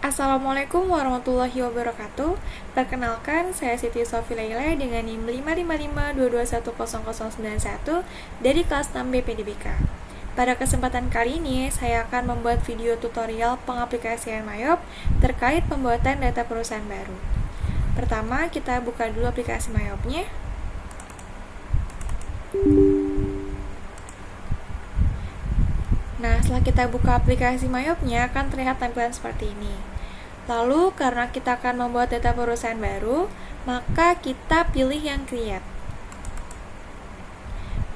Assalamualaikum warahmatullahi wabarakatuh. Perkenalkan, saya Siti Sofi Laila dengan NIM 55522210091 dari kelas 6 BPDBK. Pada kesempatan kali ini, saya akan membuat video tutorial pengaplikasian Mayop terkait pembuatan data perusahaan baru. Pertama, kita buka dulu aplikasi Mayopnya. Nah, setelah kita buka aplikasi Mayopnya, akan terlihat tampilan seperti ini. Lalu, karena kita akan membuat data perusahaan baru, maka kita pilih yang Create.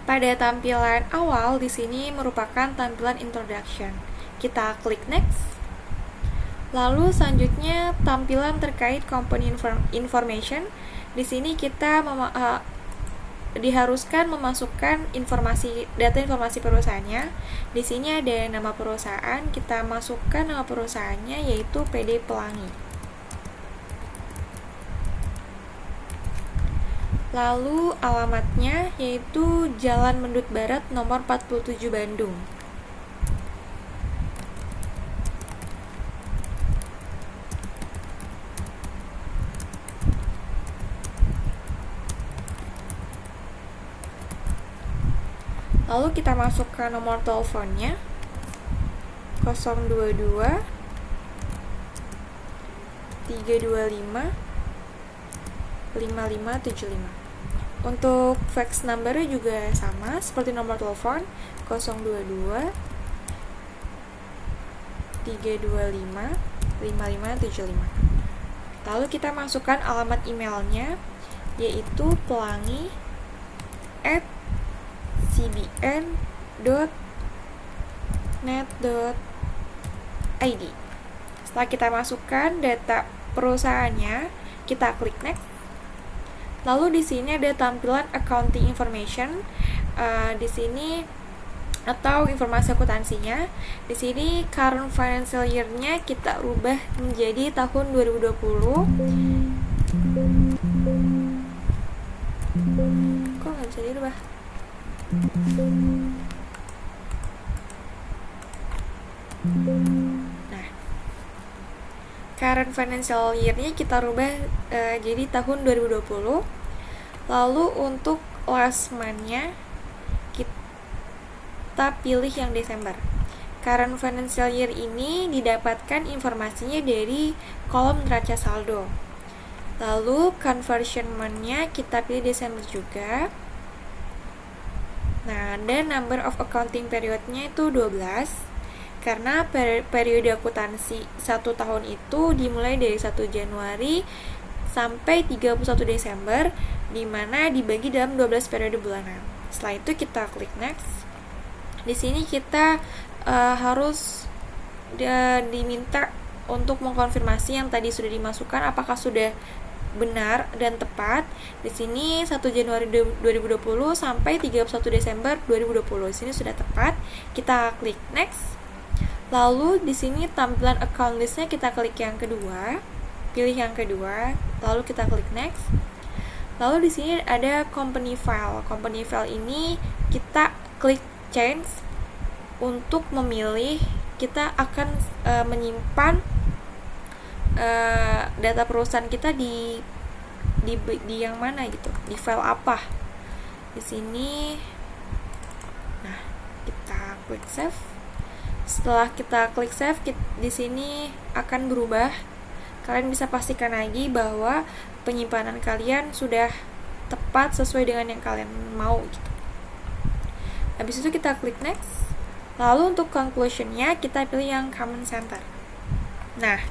Pada tampilan awal di sini merupakan tampilan Introduction. Kita klik Next. Lalu selanjutnya tampilan terkait Company Information. Di sini kita diharuskan memasukkan data informasi perusahaannya. Di sini ada nama perusahaan, kita masukkan nama perusahaannya yaitu PD Pelangi. Lalu alamatnya yaitu Jalan Mendut Barat nomor 47 Bandung. Lalu kita masukkan nomor teleponnya 022 325 5575. Untuk fax number juga sama seperti nomor telepon 022 325 5575. Lalu kita masukkan alamat emailnya yaitu pelangi@cbn.net.id. Setelah kita masukkan data perusahaannya, kita klik Next. Lalu di sini ada tampilan Accounting Information. Di sini atau informasi akuntansinya. Di sini current financial year-nya kita rubah menjadi tahun 2020. Kok nggak bisa dirubah? Nah, current financial year-nya kita rubah jadi tahun 2020. Lalu untuk last month-nya kita pilih yang Desember. Current financial year ini didapatkan informasinya dari kolom neraca saldo. Lalu conversion month-nya kita pilih Desember juga. Nah, dan number of accounting period-nya itu 12. Karena periode akuntansi 1 tahun itu dimulai dari 1 Januari sampai 31 Desember, di mana dibagi dalam 12 periode bulanan. Setelah itu kita klik Next. Di sini kita harus diminta untuk mengkonfirmasi yang tadi sudah dimasukkan apakah sudah benar dan tepat. Di sini 1 Januari 2020 sampai 31 Desember 2020. Di sini sudah tepat. Kita klik Next. Lalu di sini tampilan account list-nya kita klik yang kedua. Pilih yang kedua, lalu kita klik Next. Lalu di sini ada company file. Company file ini kita klik Change untuk memilih kita akan menyimpan data perusahaan kita di yang mana gitu, di file apa. Di sini, nah kita klik Save. Setelah kita klik Save, di sini akan berubah. Kalian bisa pastikan lagi bahwa penyimpanan kalian sudah tepat sesuai dengan yang kalian mau gitu. Habis itu kita klik Next. Lalu untuk conclusion-nya kita pilih yang Common Center. Nah,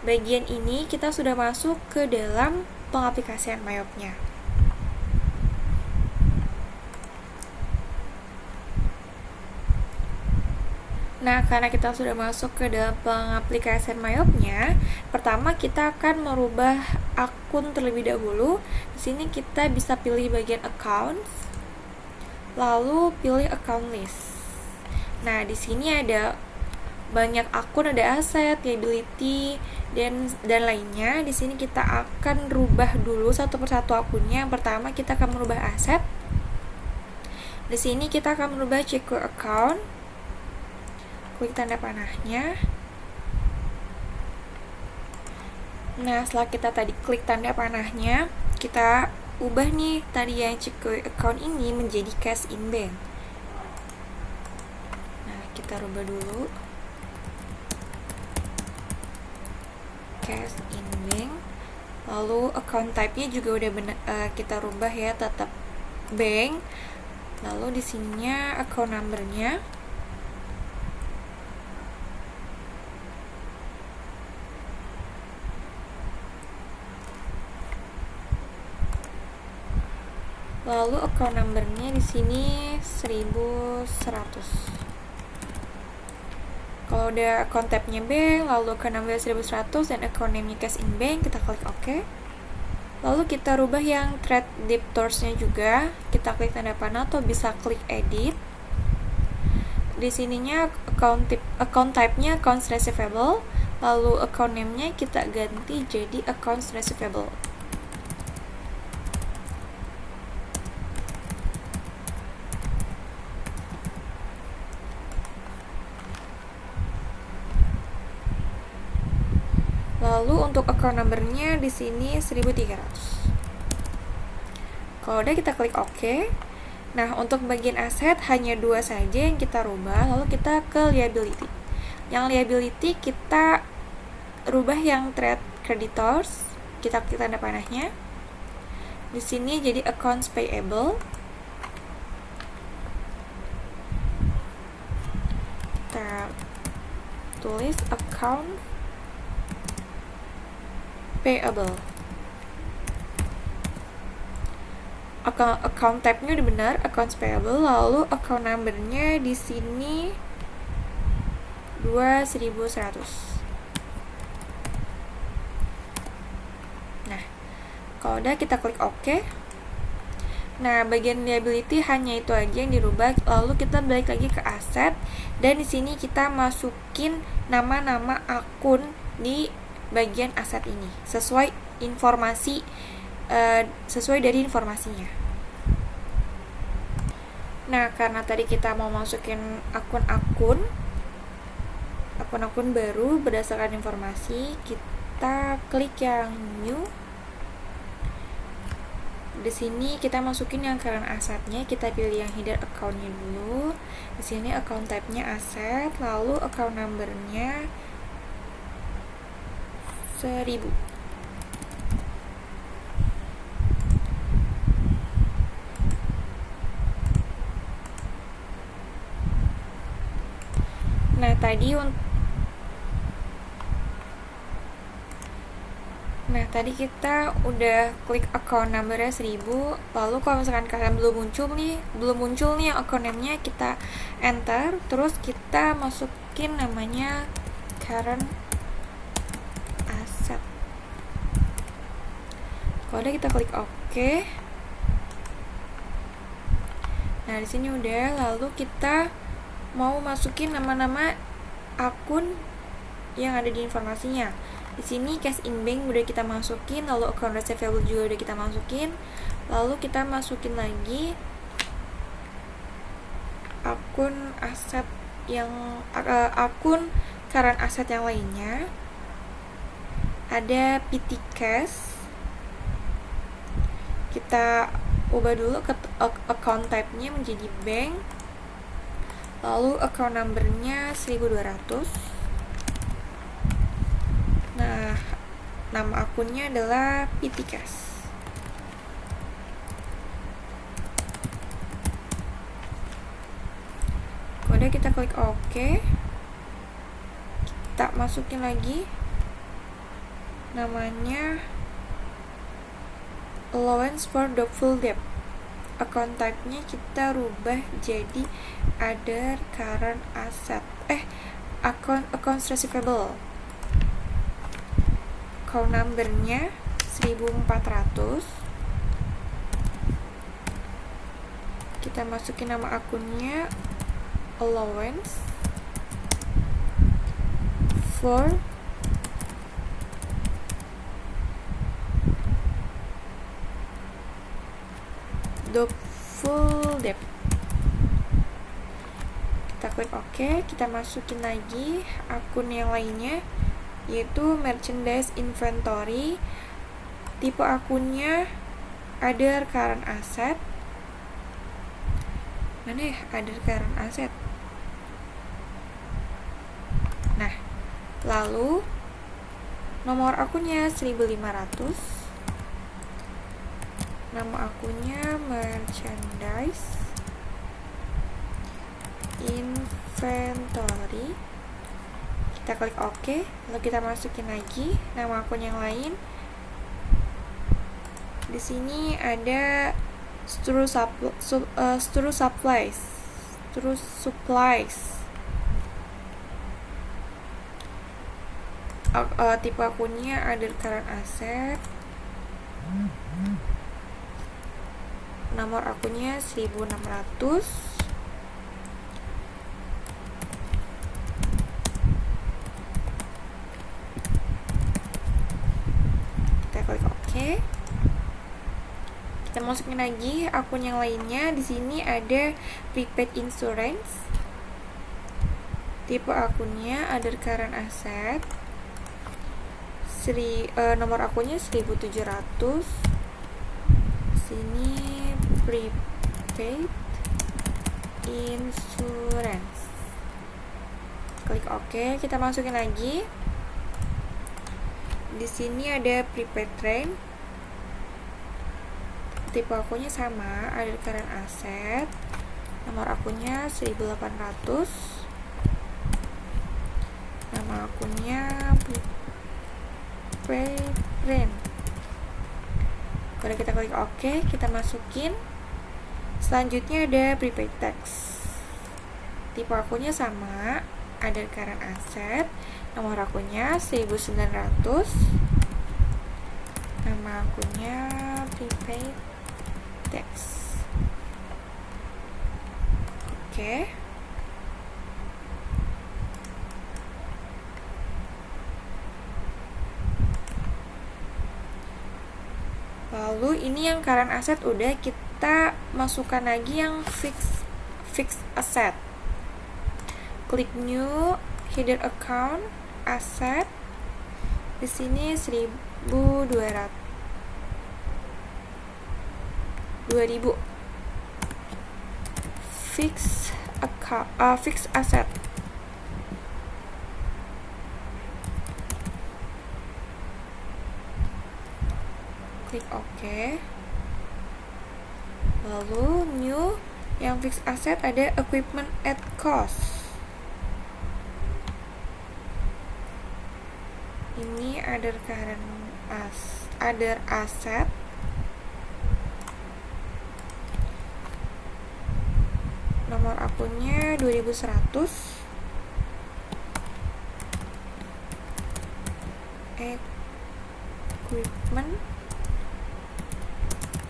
bagian ini kita sudah masuk ke dalam pengaplikasian Mayopnya. Nah, karena kita sudah masuk ke dalam pengaplikasian Mayopnya, pertama kita akan merubah akun terlebih dahulu. Di sini kita bisa pilih bagian Accounts, lalu pilih Account List. Nah, di sini ada banyak akun, ada aset, liability, dan lainnya. Di sini kita akan rubah dulu satu persatu akunnya. Yang pertama kita akan merubah aset. Di sini kita akan merubah check account. Klik tanda panahnya. Nah, setelah kita tadi klik tanda panahnya, kita ubah nih tadi yang Cikui account ini menjadi cash in bank. Nah, kita rubah dulu. Cash in bank. Lalu account type-nya juga udah kita rubah ya, tetap bank. Lalu di sininya account number-nya. Lalu account number-nya di sini 1100. Kalau udah account tab-nya bank, lalu account number 1100 dan account name-nya cash in bank, kita klik OK. Lalu kita rubah yang trade debtors-nya juga, kita klik tanda panah atau bisa klik edit. Di sininya account type-nya accounts receivable, lalu account name-nya kita ganti jadi accounts receivable. Lalu untuk account number-nya di sini 1300. Kalau udah kita klik OK. Nah, untuk bagian aset hanya 2 saja yang kita rubah, lalu kita ke liability. Yang liability kita rubah yang trade creditors, kita klik tanda panahnya. Di sini jadi accounts payable. Kita tulis account payable. Account type-nya udah benar, accounts payable, lalu account number-nya di sini 2100. Nah, kalau udah kita klik OK. Nah, bagian liability hanya itu aja yang dirubah. Lalu kita balik lagi ke aset dan di sini kita masukin nama-nama akun di bagian aset ini sesuai informasi sesuai dari informasinya. Nah, karena tadi kita mau masukin akun-akun baru berdasarkan informasi, kita klik yang new. Di sini kita masukin yang current asetnya, kita pilih yang hidden account-nya dulu. Di sini account type-nya aset, lalu account number-nya 1000. Nah, tadi kita udah klik account number-nya 1000. Lalu kalau misalkan kalian belum muncul nih account name-nya, kita enter, terus kita masukin namanya current asset. Kalau udah kita klik OK. Nah, di sini udah, lalu kita mau masukin nama-nama akun yang ada di informasinya. Di sini cash in bank udah kita masukin, lalu account receivable juga udah kita masukin. Lalu kita masukin lagi akun aset yang akun current aset yang lainnya. Ada PT Cash. Kita ubah dulu ke account type-nya menjadi bank. Lalu account number-nya 1200. Nah, nama akunnya adalah PT Cash. Udah kita klik OK. Kita masukin lagi namanya allowance for doubtful debt. Account type-nya kita rubah jadi other current asset. Accounts receivable. Account number-nya 1400. Kita masukin nama akunnya allowance for doubtful debt. Kita klik OK, kita masukin lagi akun yang lainnya. yaitu merchandise inventory. Tipe akunnya other current asset. Mana ya other current asset? Nah, lalu nomor akunnya 1500. Nama akunnya merchandise inventory. Kita klik OK, lalu kita masukin lagi nama akun yang lain. Di sini ada Stru Supplies. Tipe akunnya other current asset. Nomor akunnya 1600. Kita klik OK. Kita masukin lagi akun yang lainnya. Di sini ada prepaid insurance. Tipe akunnya other current asset. Nomor akunnya 1700. Sini prepaid insurance. Klik OK, kita masukin lagi. Di sini ada prepaid train. Tipe akunnya sama, ada current asset. Nomor akunnya 1800. Nama akunnya prepaid train. Kalau kita klik OK, kita masukin. Selanjutnya ada prepaid tax. Tipe akunnya sama, ada current asset. Nomor akunnya 1900. Nama akunnya prepaid tax. Oke. Lalu ini yang current asset udah, kita masukkan lagi yang fixed asset. Klik new, header account, asset. Di sini 1200. 2000. Fixed asset. Klik OK. Lalu new, yang fixed asset ada equipment at cost. Ini other asset. Nomor akunnya 2100. Equipment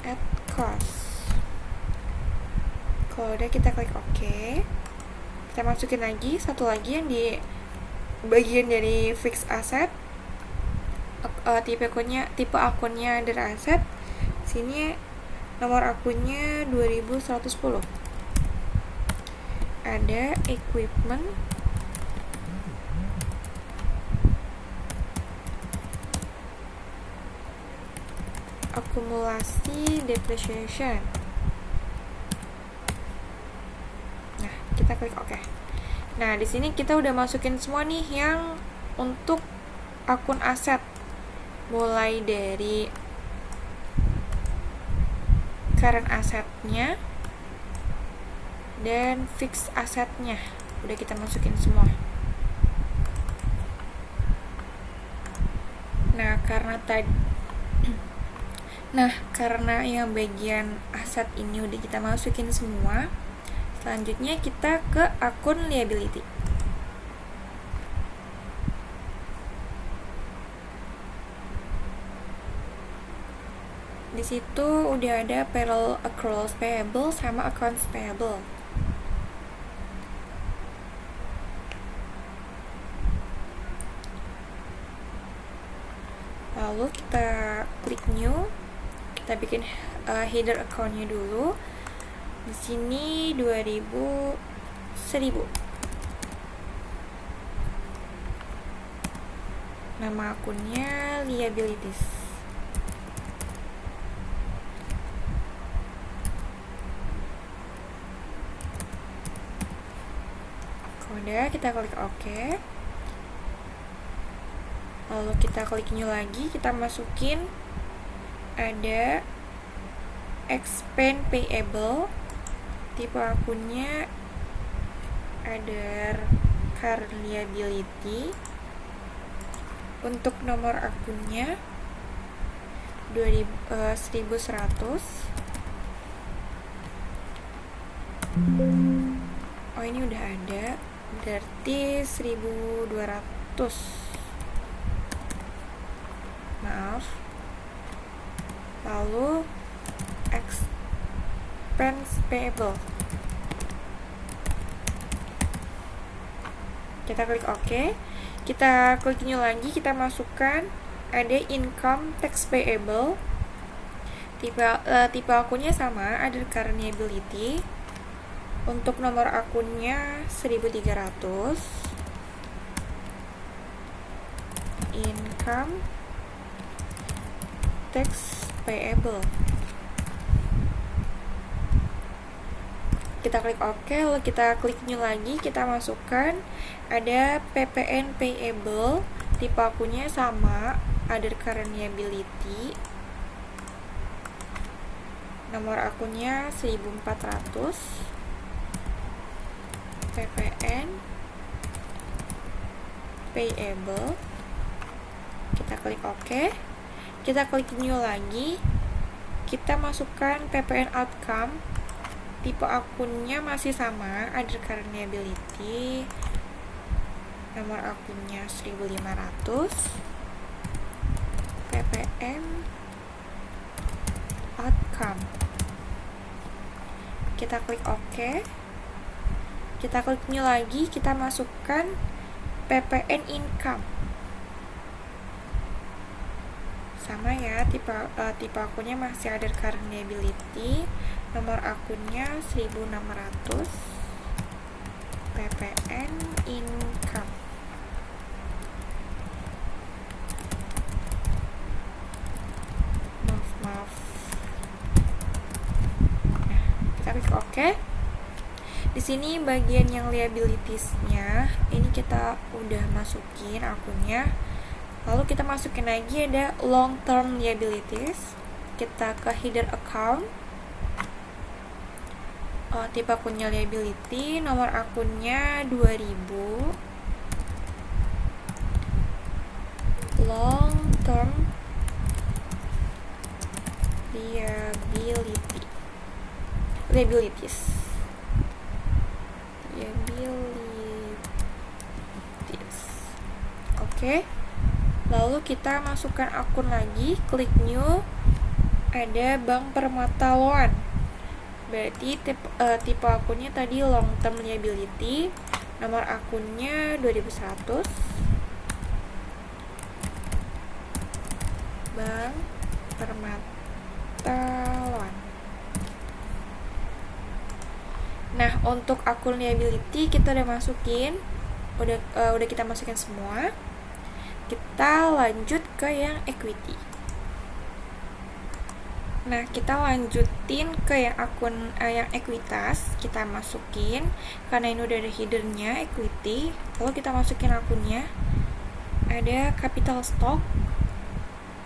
at cost. Kalau udah, kita klik OK. Kita masukin lagi satu lagi yang di bagian dari fixed asset. Tipe akunnya other asset. Sini nomor akunnya 2110. Ada equipment akumulasi depreciation. Nah, kita klik OK. Nah, di sini kita udah masukin semua nih yang untuk akun aset, mulai dari current assetnya dan fixed assetnya udah kita masukin semua. Karena yang bagian aset ini udah kita masukin semua, selanjutnya kita ke akun liability. Di situ udah ada payroll accruals payable sama accounts payable. Lalu kita klik new, kita bikin header account-nya dulu. Di sini 2000, 1000. Nama akunnya liabilities. Udah, kita klik OK. Lalu kita klik new lagi, kita masukin ada expand payable, tipe akunnya ada current liability, untuk nomor akunnya 1100. Oh, ini udah ada, berarti 1200. Maaf. Lalu expense payable, kita klik OK. Kita klik new lagi, kita masukkan ada income tax payable, tipe akunnya sama, ada current liability, untuk nomor akunnya 1300. Income tax payable, kita klik OK. Lalu kita klik new lagi, kita masukkan ada PPN payable, tipe akunnya sama, ada current liability, nomor akunnya 1400. PPN payable, kita klik OK. Kita klik new lagi, kita masukkan PPN outcome, tipe akunnya masih sama, ada current liability, nomor akunnya 1500. PPN outcome, kita klik OK. Kita klik new lagi, kita masukkan PPN income, sama ya, tipe akunnya masih ada current liability, nomor akunnya 1600. PPN income, maaf. Nah, kita klik OK. Di sini bagian yang liabilities-nya ini kita udah masukin akunnya. Lalu kita masukin lagi ada long term liabilities. Kita ke header account, tipe akunnya liability, nomor akunnya 2000. Long term liabilities. Oke. Lalu kita masukkan akun lagi, klik new, ada Bank Permata Loan. Berarti tipe akunnya tadi long term liability, nomor akunnya 2100. Bank Permata Loan. Nah, untuk akun liability kita udah masukin, udah kita masukin semua. Kita lanjut ke yang equity. Nah, kita lanjutin ke yang akun yang ekuitas, kita masukin karena ini udah ada headernya equity. Lalu kita masukin akunnya, ada capital stock,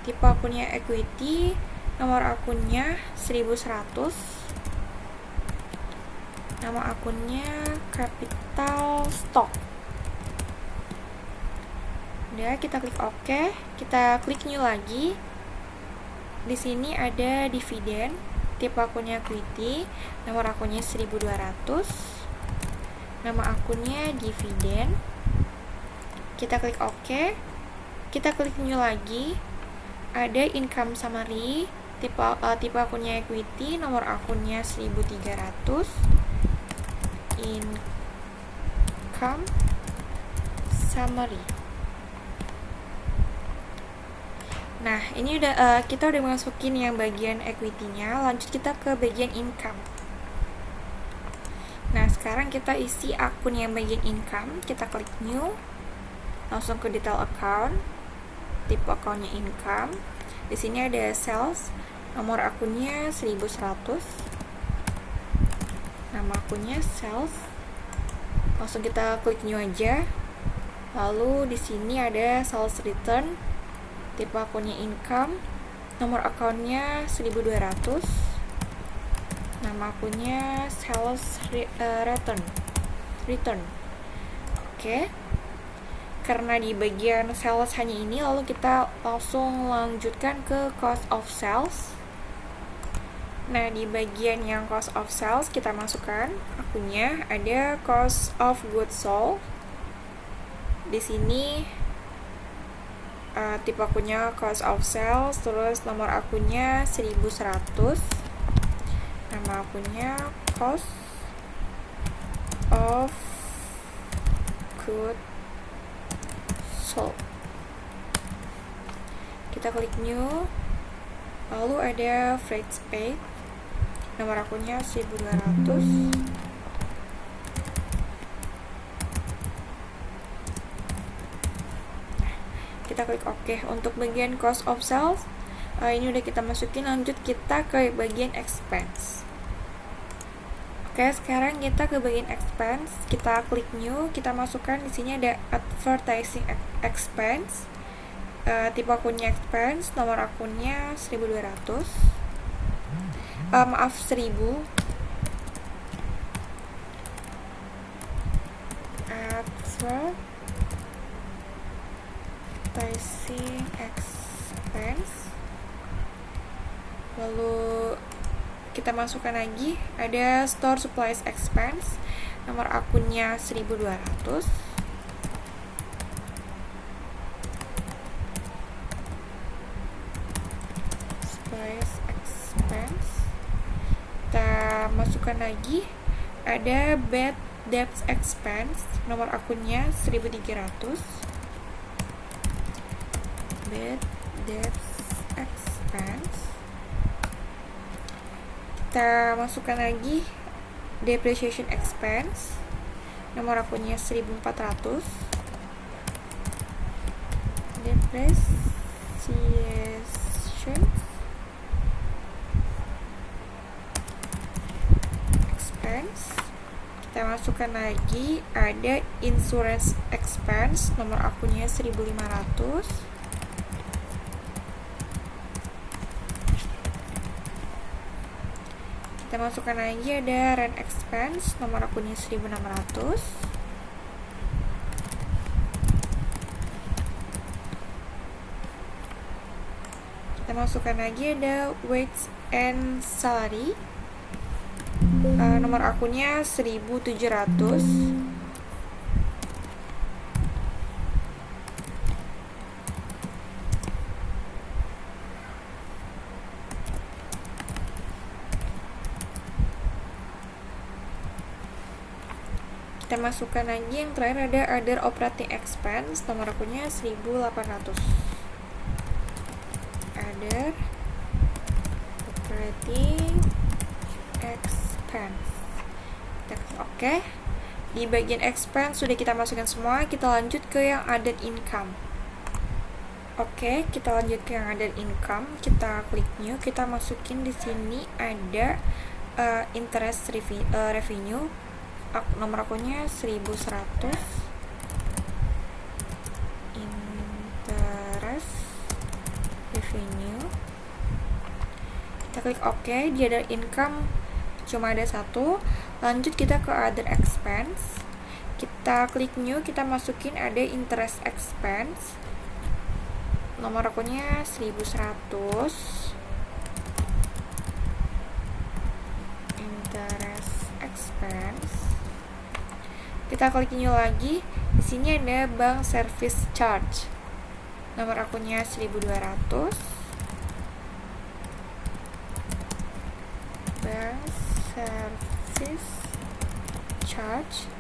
tipe akunnya equity, nomor akunnya 1100. Nama akunnya capital stock. Udah, kita klik OK. Kita klik new lagi. Di sini ada dividen, tipe akunnya equity, nomor akunnya 1200. Nama akunnya dividen. Kita klik OK. Kita klik new lagi. Ada income summary, tipe akunnya equity, nomor akunnya 1300. Income summary. Nah, ini udah kita udah masukin yang bagian equity-nya. Lanjut kita ke bagian income. Nah, sekarang kita isi akun yang bagian income. Kita klik new, langsung ke detail account. tipe akunnya income. Di sini ada sales, nomor akunnya 1100. Nama akunnya sales. Langsung kita klik new aja. Lalu di sini ada sales return, tipe akunnya income, nomor akunnya 1200. Nama akunnya sales return. Oke. Karena di bagian sales hanya ini, lalu kita langsung lanjutkan ke cost of sales. Nah, di bagian yang cost of sales kita masukkan akunnya, ada cost of goods sold. Di sini tipe akunnya cost of sales, terus nomor akunnya 1100. Nama akunnya cost of goods sold. Kita klik new. Lalu ada freight paid, nomor akunnya 1200. Kita klik OK. Untuk bagian cost of sales ini udah kita masukin. Lanjut kita ke bagian expense. Oke, sekarang kita ke bagian expense. Kita klik new, kita masukkan di sini ada advertising expense. Tipe akunnya expense, nomor akunnya 1200. Maaf, 1000. Advertising expense. Lalu kita masukkan lagi, ada store supplies expense, nomor akunnya 1200. Supplies expense. Kita masukkan lagi, ada bad debts expense, nomor akunnya 1300. Bad debts expense. Kita masukkan lagi depreciation expense, nomor akunnya 1400. Depreciation expense. Kita masukkan lagi, ada insurance expense, nomor akunnya 1500. Kita masukkan lagi, ada rent expense, nomor akunnya 1600. Kita masukkan lagi, ada wage and salary, nomor akunnya 1700. Kita masukkan lagi yang terakhir, ada other operating expense, nomor akunnya 1800. Other operating expense. Kita klik OK. Di bagian expense sudah kita masukkan semua. Kita lanjut ke yang added income. Oke, kita lanjut ke yang added income. Kita klik new. Kita masukin di sini ada interest revenue. Nomor akunnya 1100. Interest revenue. Kita klik OK. Dia ada income cuma ada satu. Lanjut kita ke other expense. Kita klik new, kita masukin ada interest expense, nomor akunnya 1100. Interest expense. Kita klik new lagi. Di sini ada bank service charge. Nomor akunnya 1200. Bank service charge.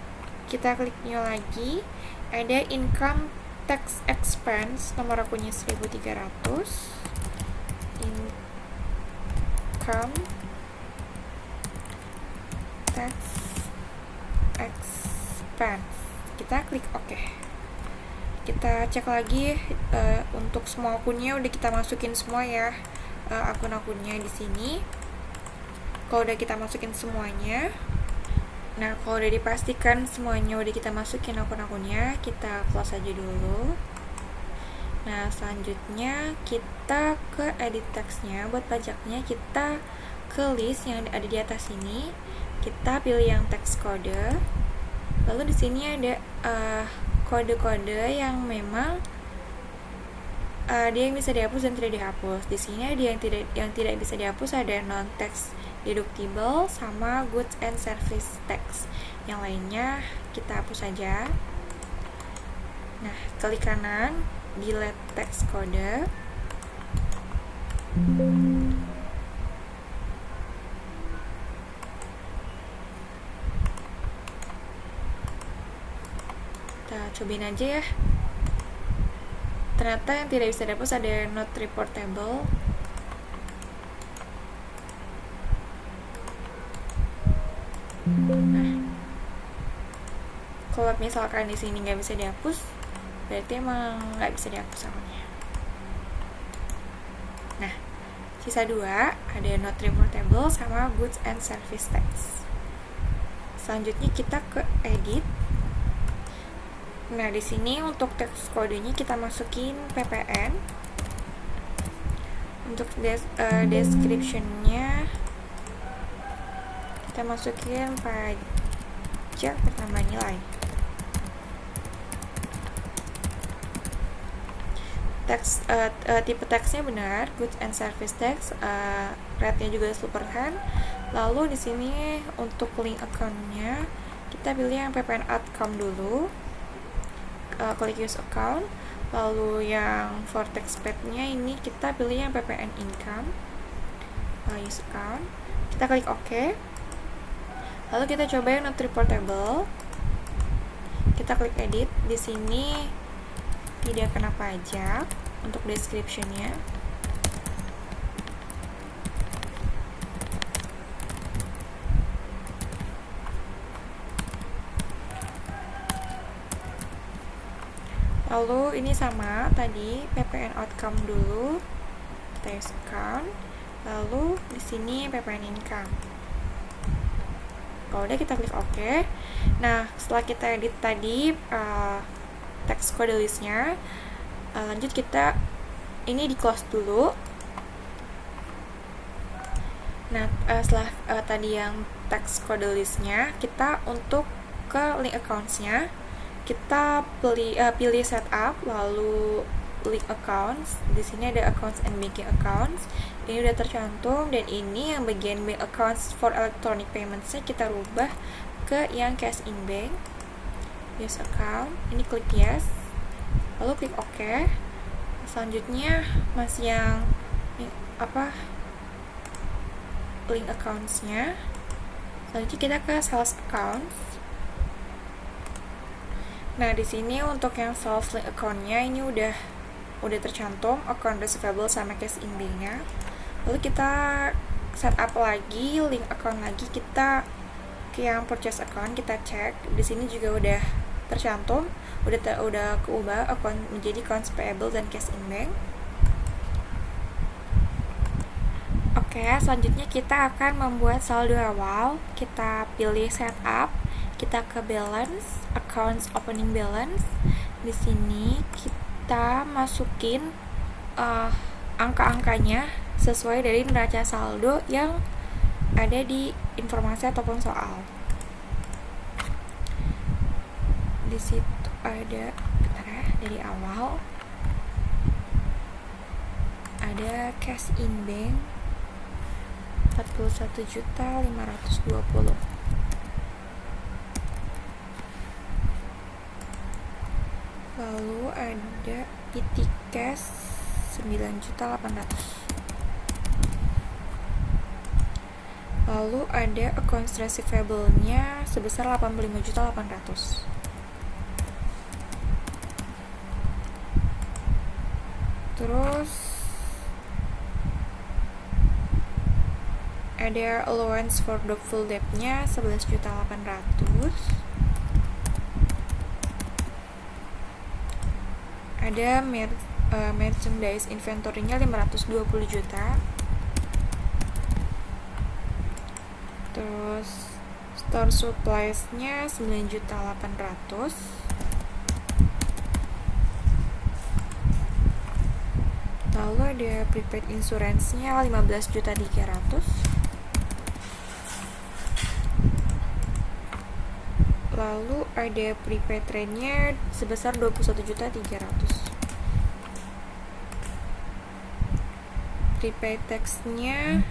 Kita klik new lagi. Ada income tax expense. Nomor akunnya 1300. Income tax expense. Kita klik OK. Kita cek lagi untuk semua akunnya udah kita masukin semua ya, akun-akunnya di sini. Kalau udah kita masukin semuanya, nah kalau udah dipastikan semuanya udah kita masukin akun-akunnya, kita close aja dulu. Nah selanjutnya kita ke edit text-nya. Buat pajaknya kita ke list yang ada di atas ini, kita pilih yang text kode. Lalu di sini ada kode-kode yang memang ada yang bisa dihapus dan tidak dihapus. Di sini ada yang tidak bisa dihapus, ada non text deductible sama goods and service tax. Yang lainnya kita hapus saja. Nah, klik kanan, delete text kode. Kita cobain aja ya. Ternyata yang tidak bisa dihapus ada not reportable. Nah, kalau misalkan di sini nggak bisa dihapus, berarti emang nggak bisa dihapus akunnya. Nah, sisa 2 ada not reportable sama goods and service tax. Selanjutnya kita ke edit. Nah, di sini untuk teks kodenya kita masukin PPN. Untuk description-nya kita masukin pajak pertama nilai. Tipe teksnya benar, goods and service tax, rate-nya juga 10%. Lalu di sini untuk link account-nya kita pilih yang PPN outcome dulu. Klik use account. Lalu yang for tax paid-nya ini kita pilih yang PPN income. Use account. Kita klik OK. Lalu kita coba yang not reportable. Kita klik edit. Di sini tidak kena pajak untuk description-nya. Lalu ini sama tadi, PPN outcome dulu, tax account, lalu di sini PPN income. Kalau udah kita klik OK. Nah, setelah kita edit tadi text code listnya, lanjut kita ini di close dulu. Nah, setelah tadi yang text code listnya, kita untuk ke link accounts-nya kita pilih setup, lalu link accounts. Di sini ada accounts and banking accounts. Ini udah tercantum, dan ini yang bagian bank accounts for electronic payments-nya kita rubah ke yang cash in bank. Use account, ini klik yes, lalu klik OK. Selanjutnya masih yang link accounts-nya. Selanjutnya kita ke sales accounts. Nah, di sini untuk yang sales link account-nya ini udah tercantum account receivable sama cash in bank-nya. Lalu kita setup lagi link account lagi, kita ke yang purchase account, kita cek. Di sini juga udah tercantum, udah keubah account menjadi accounts payable dan cash in bank. Oke, selanjutnya kita akan membuat saldo awal. Kita pilih setup, kita ke balance, accounts opening balance. Di sini kita masukin angka-angkanya sesuai dari neraca saldo yang ada di informasi ataupun soal. Di situ ada, dari awal ada cash in bank 41.520. Lalu ada PT cash 9.800. Lalu ada accounts receivable-nya sebesar 85.800. Terus ada allowance for doubtful debt-nya 11.800. ada merchandise inventory-nya 520 juta. Terus store supplies-nya 9.800.000. Lalu ada prepaid insurance-nya 15.300.000. Lalu ada prepaid train-nya sebesar 21.300.000. Prepaid tax-nya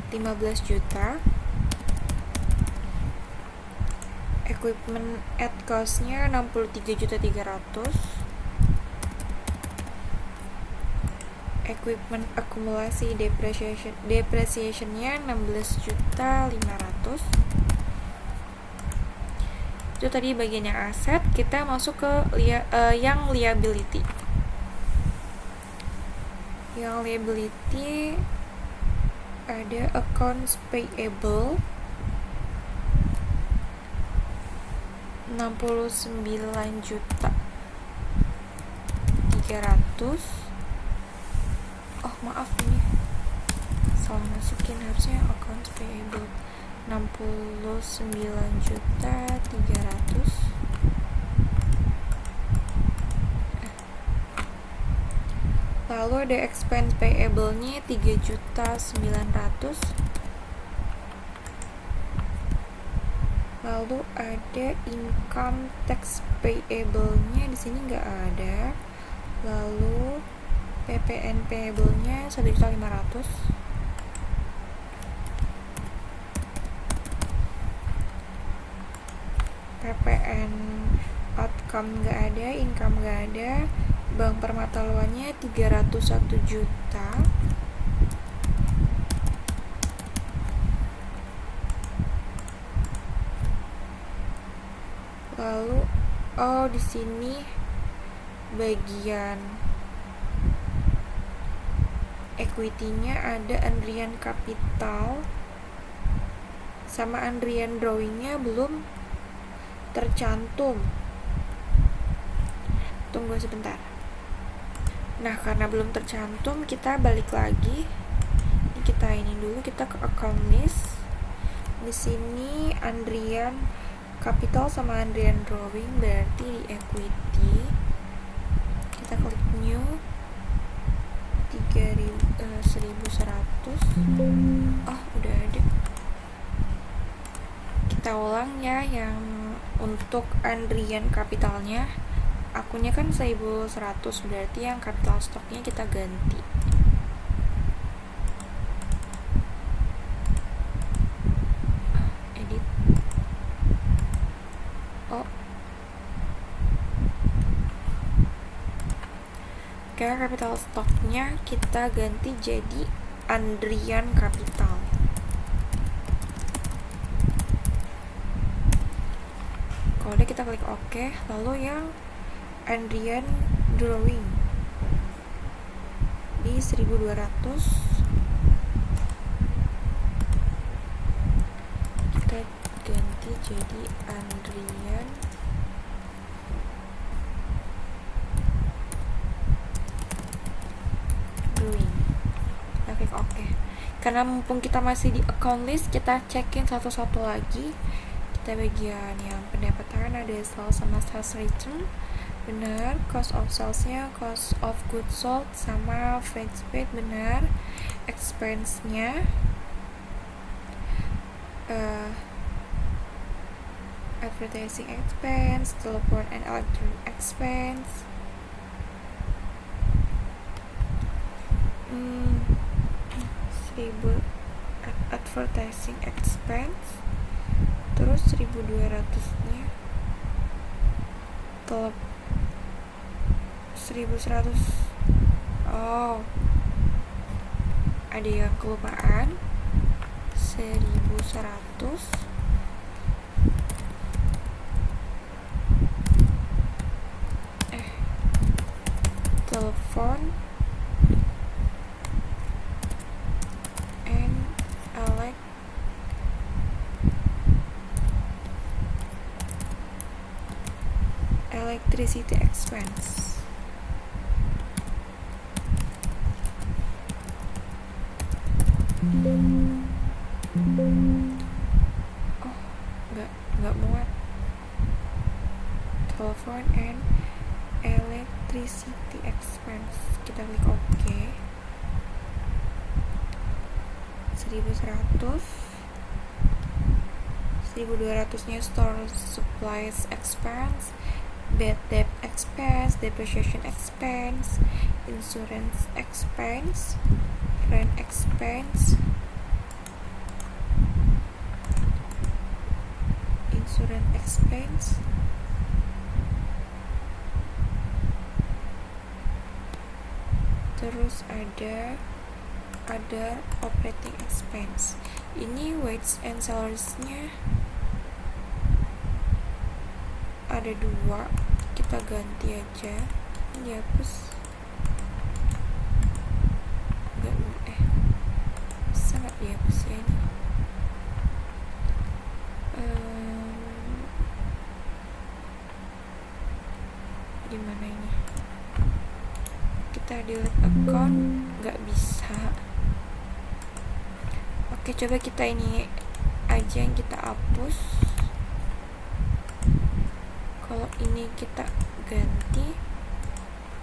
15 juta. Equipment at cost-nya 63.300.000. Equipment akumulasi depreciation-nya 16.500.000. Itu tadi bagian yang aset. Kita masuk ke yang liability. Yang liability ada accounts payable 69.300.000. Oh maaf, ini salah masukin, harusnya accounts payable 69.300.000. Lalu ada expense payable-nya 3.900.000. Lalu ada income tax payable-nya di sini nggak ada. Lalu PPN payable-nya 1.500.000. PPN outcome nggak ada, income nggak ada. Bank Permata Luannya 301 juta. Lalu di sini bagian equity-nya ada Andrian Capital sama Andrian Drawing-nya belum tercantum. Tunggu sebentar. Nah, karena belum tercantum, kita balik lagi. Ini kita dulu, kita ke account list. Di sini Andrian Capital sama Andrian Drawing berarti di equity. Kita klik new 1.100. Oh, udah ada. Kita ulang ya, yang untuk Andrian Capitalnya akunnya kan 1.100, berarti yang capital stock-nya kita ganti. Edit. Capital stock-nya kita ganti jadi Andrian Capital. Kalau udah kita klik OK. Lalu yang Andrian Drawing di 1.200 kita ganti jadi Andrian Drawing. Kita klik OK. Karena mumpung kita masih di account list, kita cekin satu-satu lagi. Kita bagian yang pendapatan ada sales sama sales return. Benar, cost of sales-nya, cost of goods sold, sama freight paid benar. Expense-nya advertising expense, telepon and electric expense, advertising expense, terus 1.200-nya telepon 1.100. Oh, ada yang kelupaan. 1.100 telepon and electricity expense. Oh, nggak muat. Telephone and electricity expense. Kita klik OK. 1.100. 1.200 nya store supplies expense, bad debt expense, depreciation expense, insurance expense, rent expense, insurance expense, terus ada other operating expense. Ini wage and salaries-nya ada 2, kita ganti aja, dihapus. Bisa nggak dihapus ya ini? Gimana ini? Kita delete account, nggak bisa. Oke, coba kita ini aja yang kita hapus. Kalau ini kita ganti,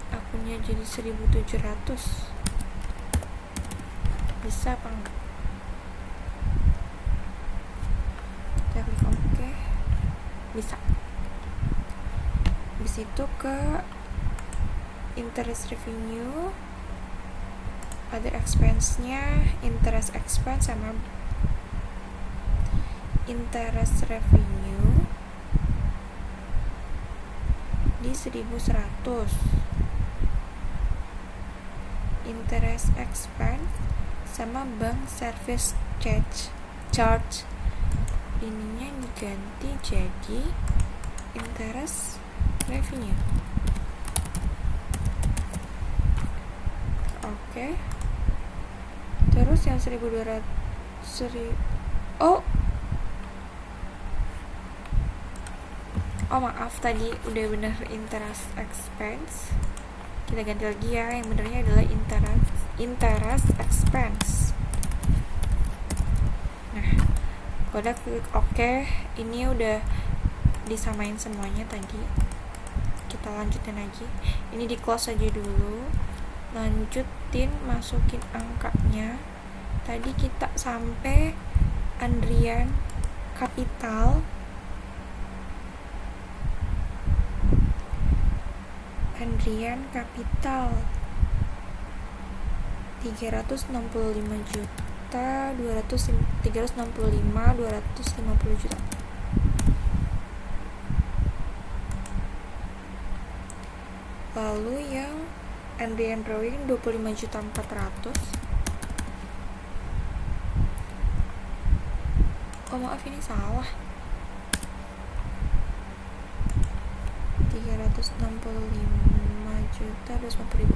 akunnya jadi 1.700. Bisa apa enggak? Kita klik OK. Bisa. Habis itu ke interest revenue, other expense-nya, interest expense sama interest revenue di 1.100. Interest expense sama bank service charge ininya diganti jadi interest revenue. Oke. Terus yang 1.200 Oh maaf, tadi udah bener interest expense. Kita ganti lagi ya, yang benernya adalah interest expense. Nah, udah klik OK. Ini udah disamain semuanya tadi. Kita lanjutin lagi. Ini di close aja dulu. Lanjutin, masukin angkanya. Tadi kita sampai Andrian Capital. Andrian Capital 365 juta 250 juta. Lalu yang Andrian Drawing 25.400.000. Oh maaf, ini salah. 365.250.000.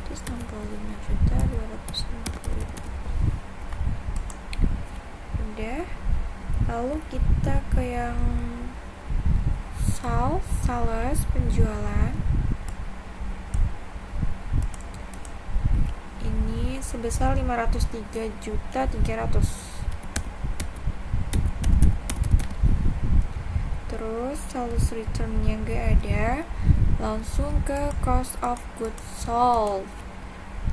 365.250.000. Udah. Lalu kita ke yang sales, penjualan. Ini sebesar 503.300.000. Terus sales return-nya nggak ada, langsung ke cost of goods sold.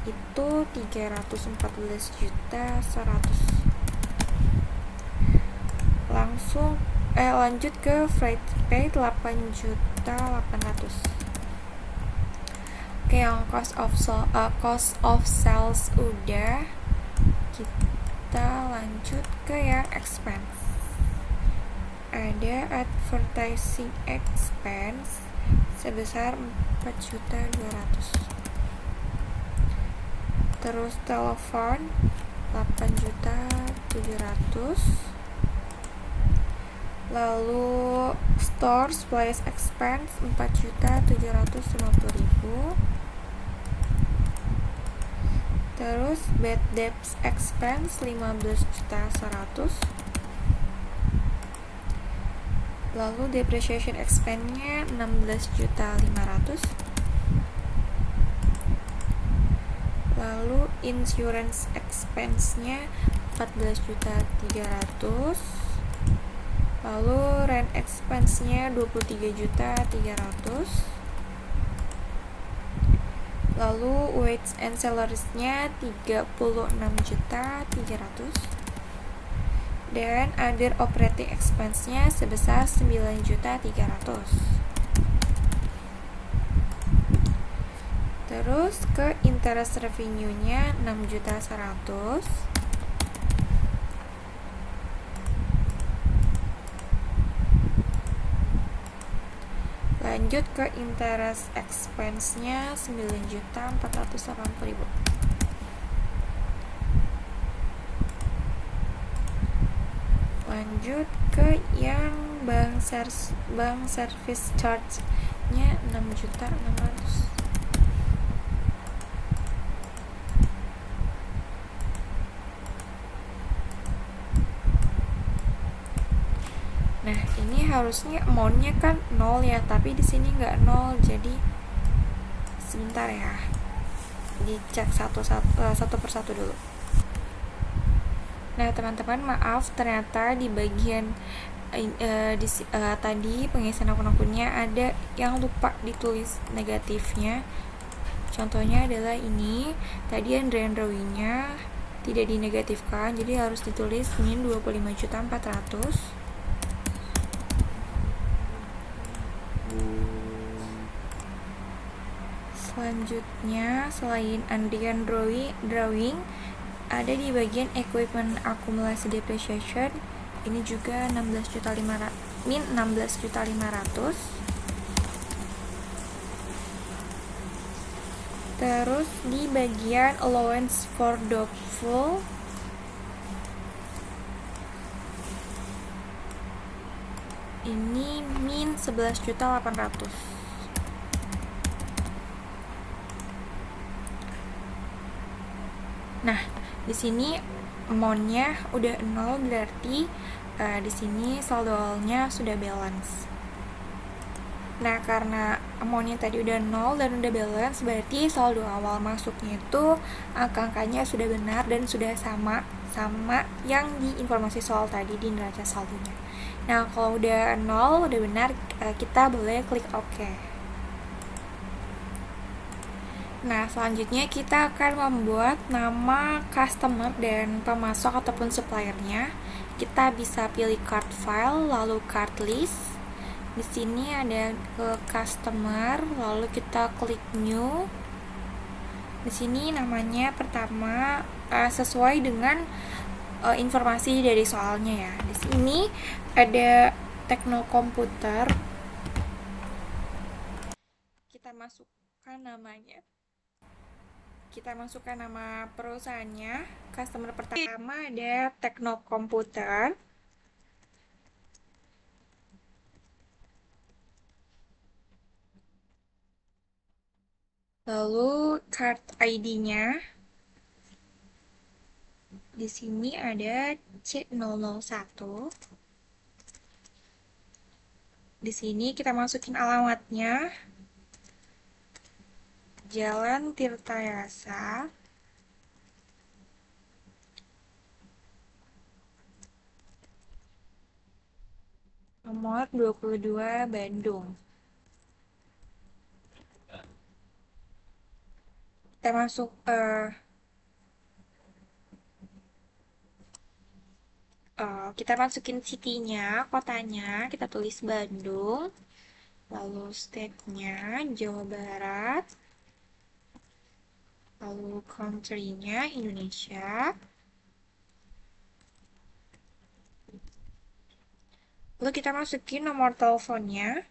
Itu 314.100.000. Lanjut ke freight pay 8.800.000. Oke, yang cost of sales udah. Kita lanjut ke yang expense. Ada advertising expense sebesar 4.200.000. Terus telepon 8.700.000. Lalu store supplies expense 4.750.000. Terus bad debts expense 15.100.000. Lalu depreciation expense-nya 16.500.000. Lalu insurance expense-nya 14.300.000. Lalu rent expense-nya 23.300.000. Lalu wage and salaries-nya 36.300.000. Dan other operating expense-nya sebesar 9.300.000. Terus ke interest revenue-nya 6.100.000. Lanjut ke interest expense-nya 9.480.000. Lanjut ke yang bank service charge-nya 6.600.000. Nah, ini harusnya amount-nya kan 0 ya, tapi di sini nggak 0, jadi sebentar ya. Dicek satu persatu dulu. Nah, teman-teman, maaf, ternyata di bagian tadi pengisian akun-akunnya ada yang lupa ditulis negatifnya. Contohnya adalah ini, tadi Andrea-nya tidak dinegatifkan, jadi harus ditulis min 25.400.000. Selanjutnya, selain Andrian drawing, ada di bagian equipment akumulasi depreciation, ini juga min 16.500.000. Terus di bagian allowance for doubtful, ini min 11.800.000. Nah, di sini amount-nya udah 0, berarti di sini saldo awalnya sudah balance. Nah, karena amount-nya tadi udah 0 dan udah balance, berarti saldo awal masuknya itu angka-angkanya sudah benar dan sudah sama yang di informasi soal tadi di neraca saldonya. Nah, kalau udah 0, udah benar, kita boleh klik OK. Nah, selanjutnya kita akan membuat nama customer dan pemasok ataupun suppliernya. Kita bisa pilih card file, lalu card list. Di sini ada ke customer, lalu kita klik new. Di sini namanya pertama sesuai dengan informasi dari soalnya ya. Di sini ada Tekno Komputer. Kita masukkan namanya. Kita masukkan nama perusahaannya. Customer pertama ada Tekno Komputer. Lalu card ID-nya. Di sini ada C001. Di sini kita masukin alamatnya. Jalan Tirtayasa, nomor 22 Bandung. Kita masuk kita masukin city-nya, kotanya, kita tulis Bandung. Lalu state-nya Jawa Barat. Lalu country-nya Indonesia. Lalu kita masukin nomor teleponnya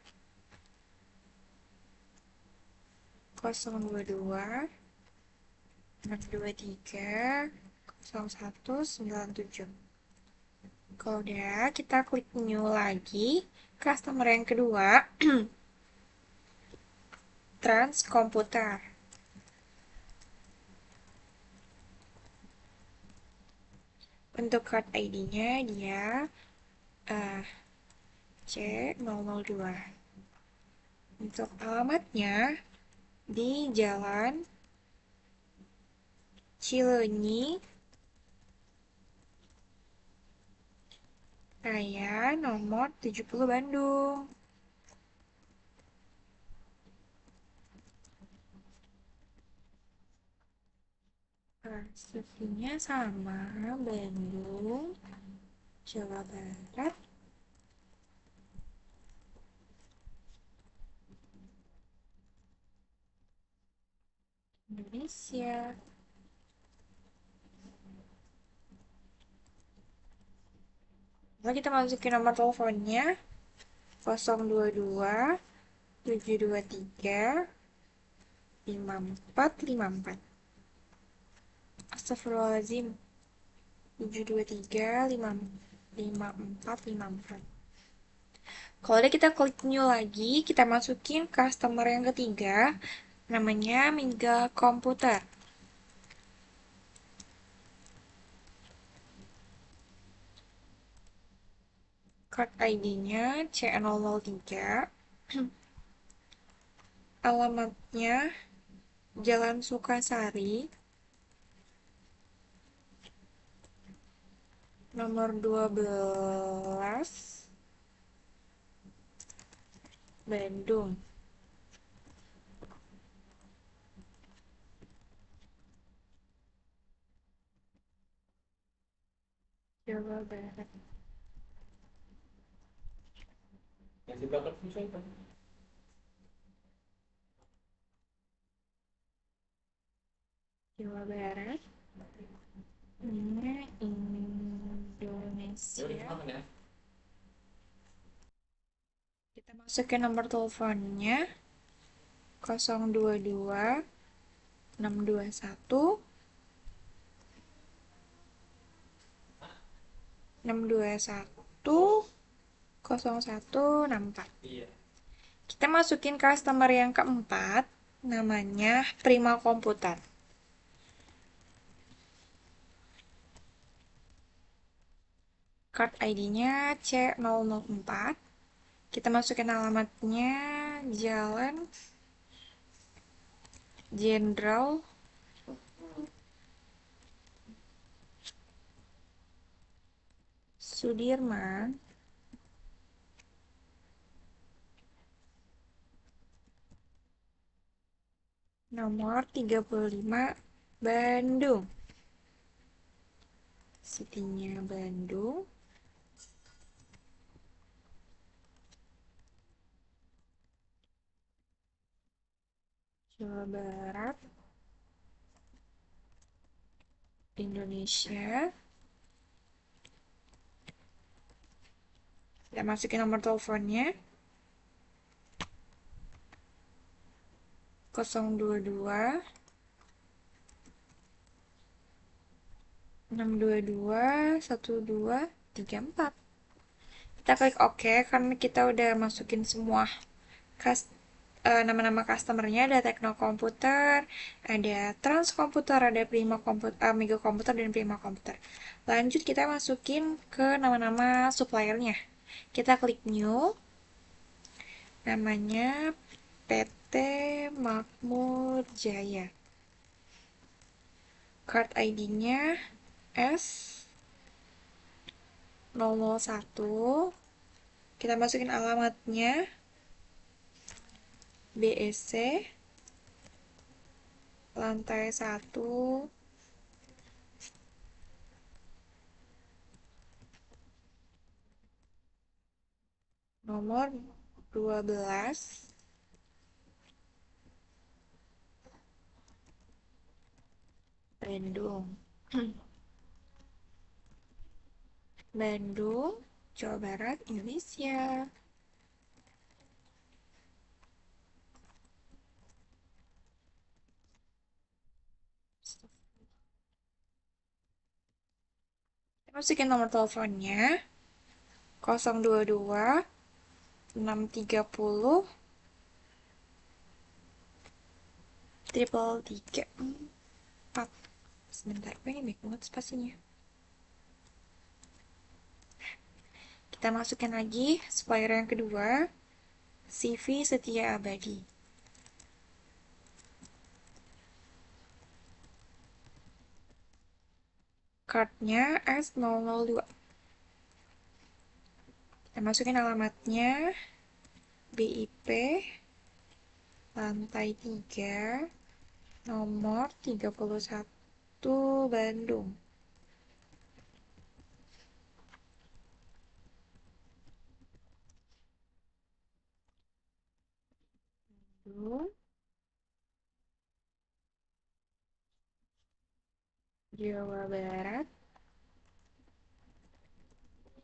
022 623 0197. Kalau udah, kita klik new lagi. Customer yang kedua, Trans Komputer. Untuk card ID-nya dia C002. Untuk alamatnya di Jalan Cileunyi, Raya nomor 70 Bandung. Sepertinya sama, Bandung, Jawa Barat, Indonesia. Lalu kita masukin nomor teleponnya 022 723 5454. Astagfirullahaladzim. 723 5454. Kalau udah kita klik new lagi, kita masukin customer yang ketiga, namanya Mega Komputer. Card ID-nya C003. Alamatnya Jalan Sukasari, nomor 12, Bandung. Jawa Barat. Jawa Barat. Ini Indonesia. Kita masukin nomor teleponnya 022 621 0164. Kita masukin customer yang keempat, namanya Prima Komputer. Card ID-nya C004. Kita masukin alamatnya Jalan Jenderal Sudirman, nomor 35 Bandung. City-nya Bandung. Jawa Barat, Indonesia. Kita masukin nomor teleponnya 022 622 1234. Kita klik OK karena kita udah masukin semua nama-nama customernya. Ada Tekno Komputer, ada Trans Komputer, ada Prima Komputer, Mega Komputer, dan Prima Komputer. Lanjut kita masukin ke nama-nama suppliernya. Kita klik new, namanya PT Makmur Jaya. Card ID-nya S001. Kita masukin alamatnya BSC lantai 1 nomor 12 Bandung. Bandung, Jawa Barat, Indonesia. Masukin nomor teleponnya 022 630 334. Sebentar, pengen banyak banget spasinya. Kita masukin lagi supplier yang kedua, CV Setia Abadi. cardnya S002. Kita masukin alamatnya BIP lantai 3 nomor 31 Bandung. Jawa Barat,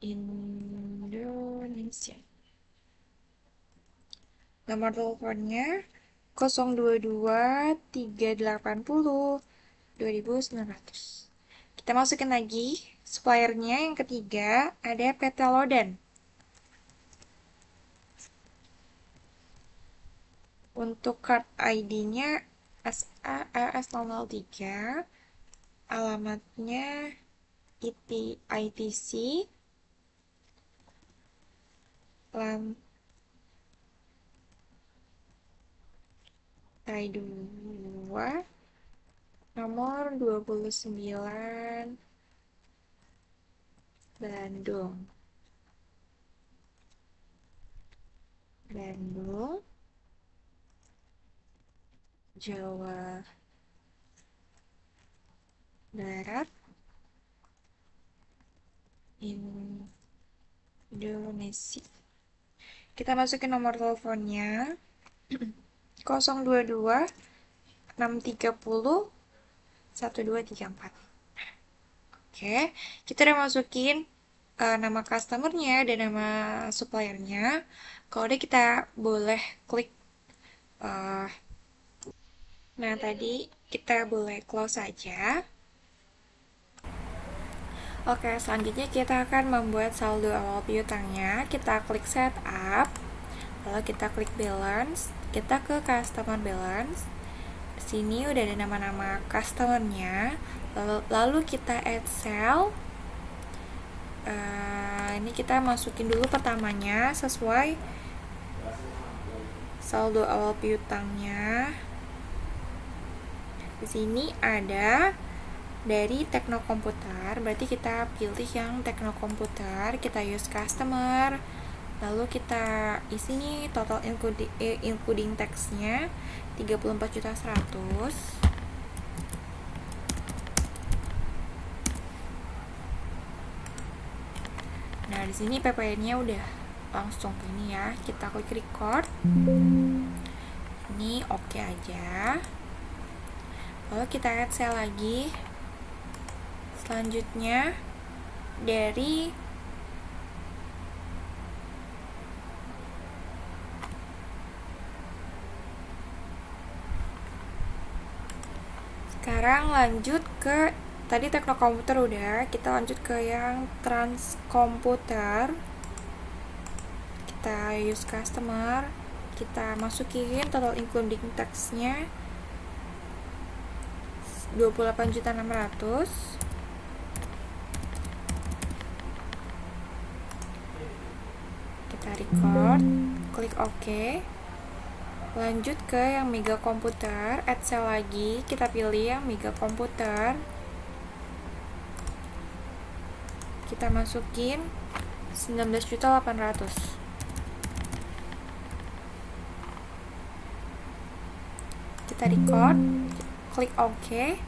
Indonesia. Nomor teleponnya 022 380 2900. Kita masukin lagi suppliernya yang ketiga, ada PT Lodan. Untuk card ID-nya SAS003, alamatnya ITC lantai 2 nomor 29 Bandung, Jawa Barat, Indonesia. Kita masukin nomor teleponnya 022 630 1234. Oke, kita udah masukin nama customernya dan nama suppliernya. Kalau udah, kita boleh klik nah, tadi kita boleh close saja. Oke, selanjutnya kita akan membuat saldo awal piutangnya. Kita klik setup, lalu kita klik balance, kita ke customer balance. Sini udah ada nama-nama customernya, lalu kita add cell. Ini kita masukin dulu pertamanya sesuai saldo awal piutangnya. Di sini ada dari Tekno Komputer, berarti kita pilih yang Tekno Komputer, kita use customer, lalu kita isi nih total including tax-nya 34.100.000. Nah, di sini PPN-nya udah langsung ini ya. Kita klik record. Ini oke aja. Lalu kita add cell lagi. Selanjutnya dari sekarang lanjut ke tadi Tekno Komputer udah, kita lanjut ke yang Trans Komputer. Kita use customer, kita masukin total including tax-nya 28.600.000. Kita record, klik OK. Lanjut ke yang Mega Komputer, add cell lagi, kita pilih yang Mega Komputer. Kita masukin 19.800.000. Kita record, klik OK,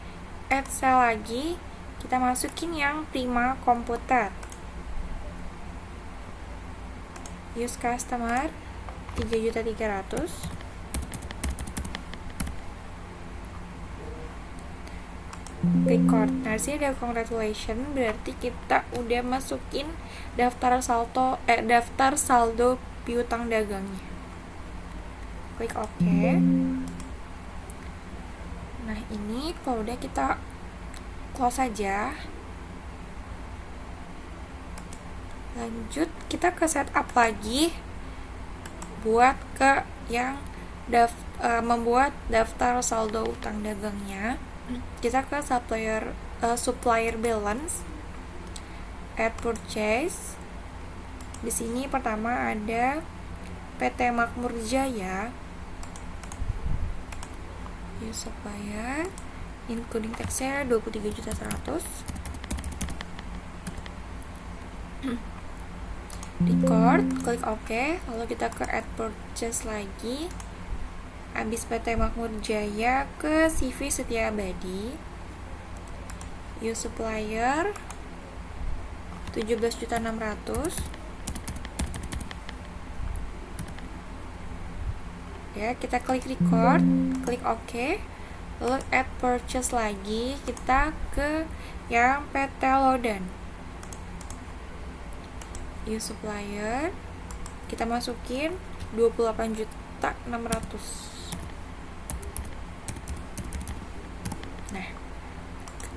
add cell lagi, kita masukin yang Prima Komputer. Use customer 3.300.000. Record. Nah, disini ada congratulations, berarti kita udah masukin daftar saldo piutang dagangnya. Klik OK. Nah, ini kalau udah, kita close saja. Lanjut, kita ke setup lagi buat ke yang membuat daftar saldo utang dagangnya. Kita ke supplier balance, add purchase. Di sini pertama ada PT Makmur Jaya. Ya, supplier including tax-nya 23.100.000. Record, klik OK, lalu kita ke add purchase lagi. Habis PT Makmur Jaya ke CV Setia Abadi. Use supplier 17.600.000. Ya, kita klik record, klik OK, lalu add purchase lagi, kita ke yang PT Lodan. Use supplier, kita masukin 28.600.000. Nah,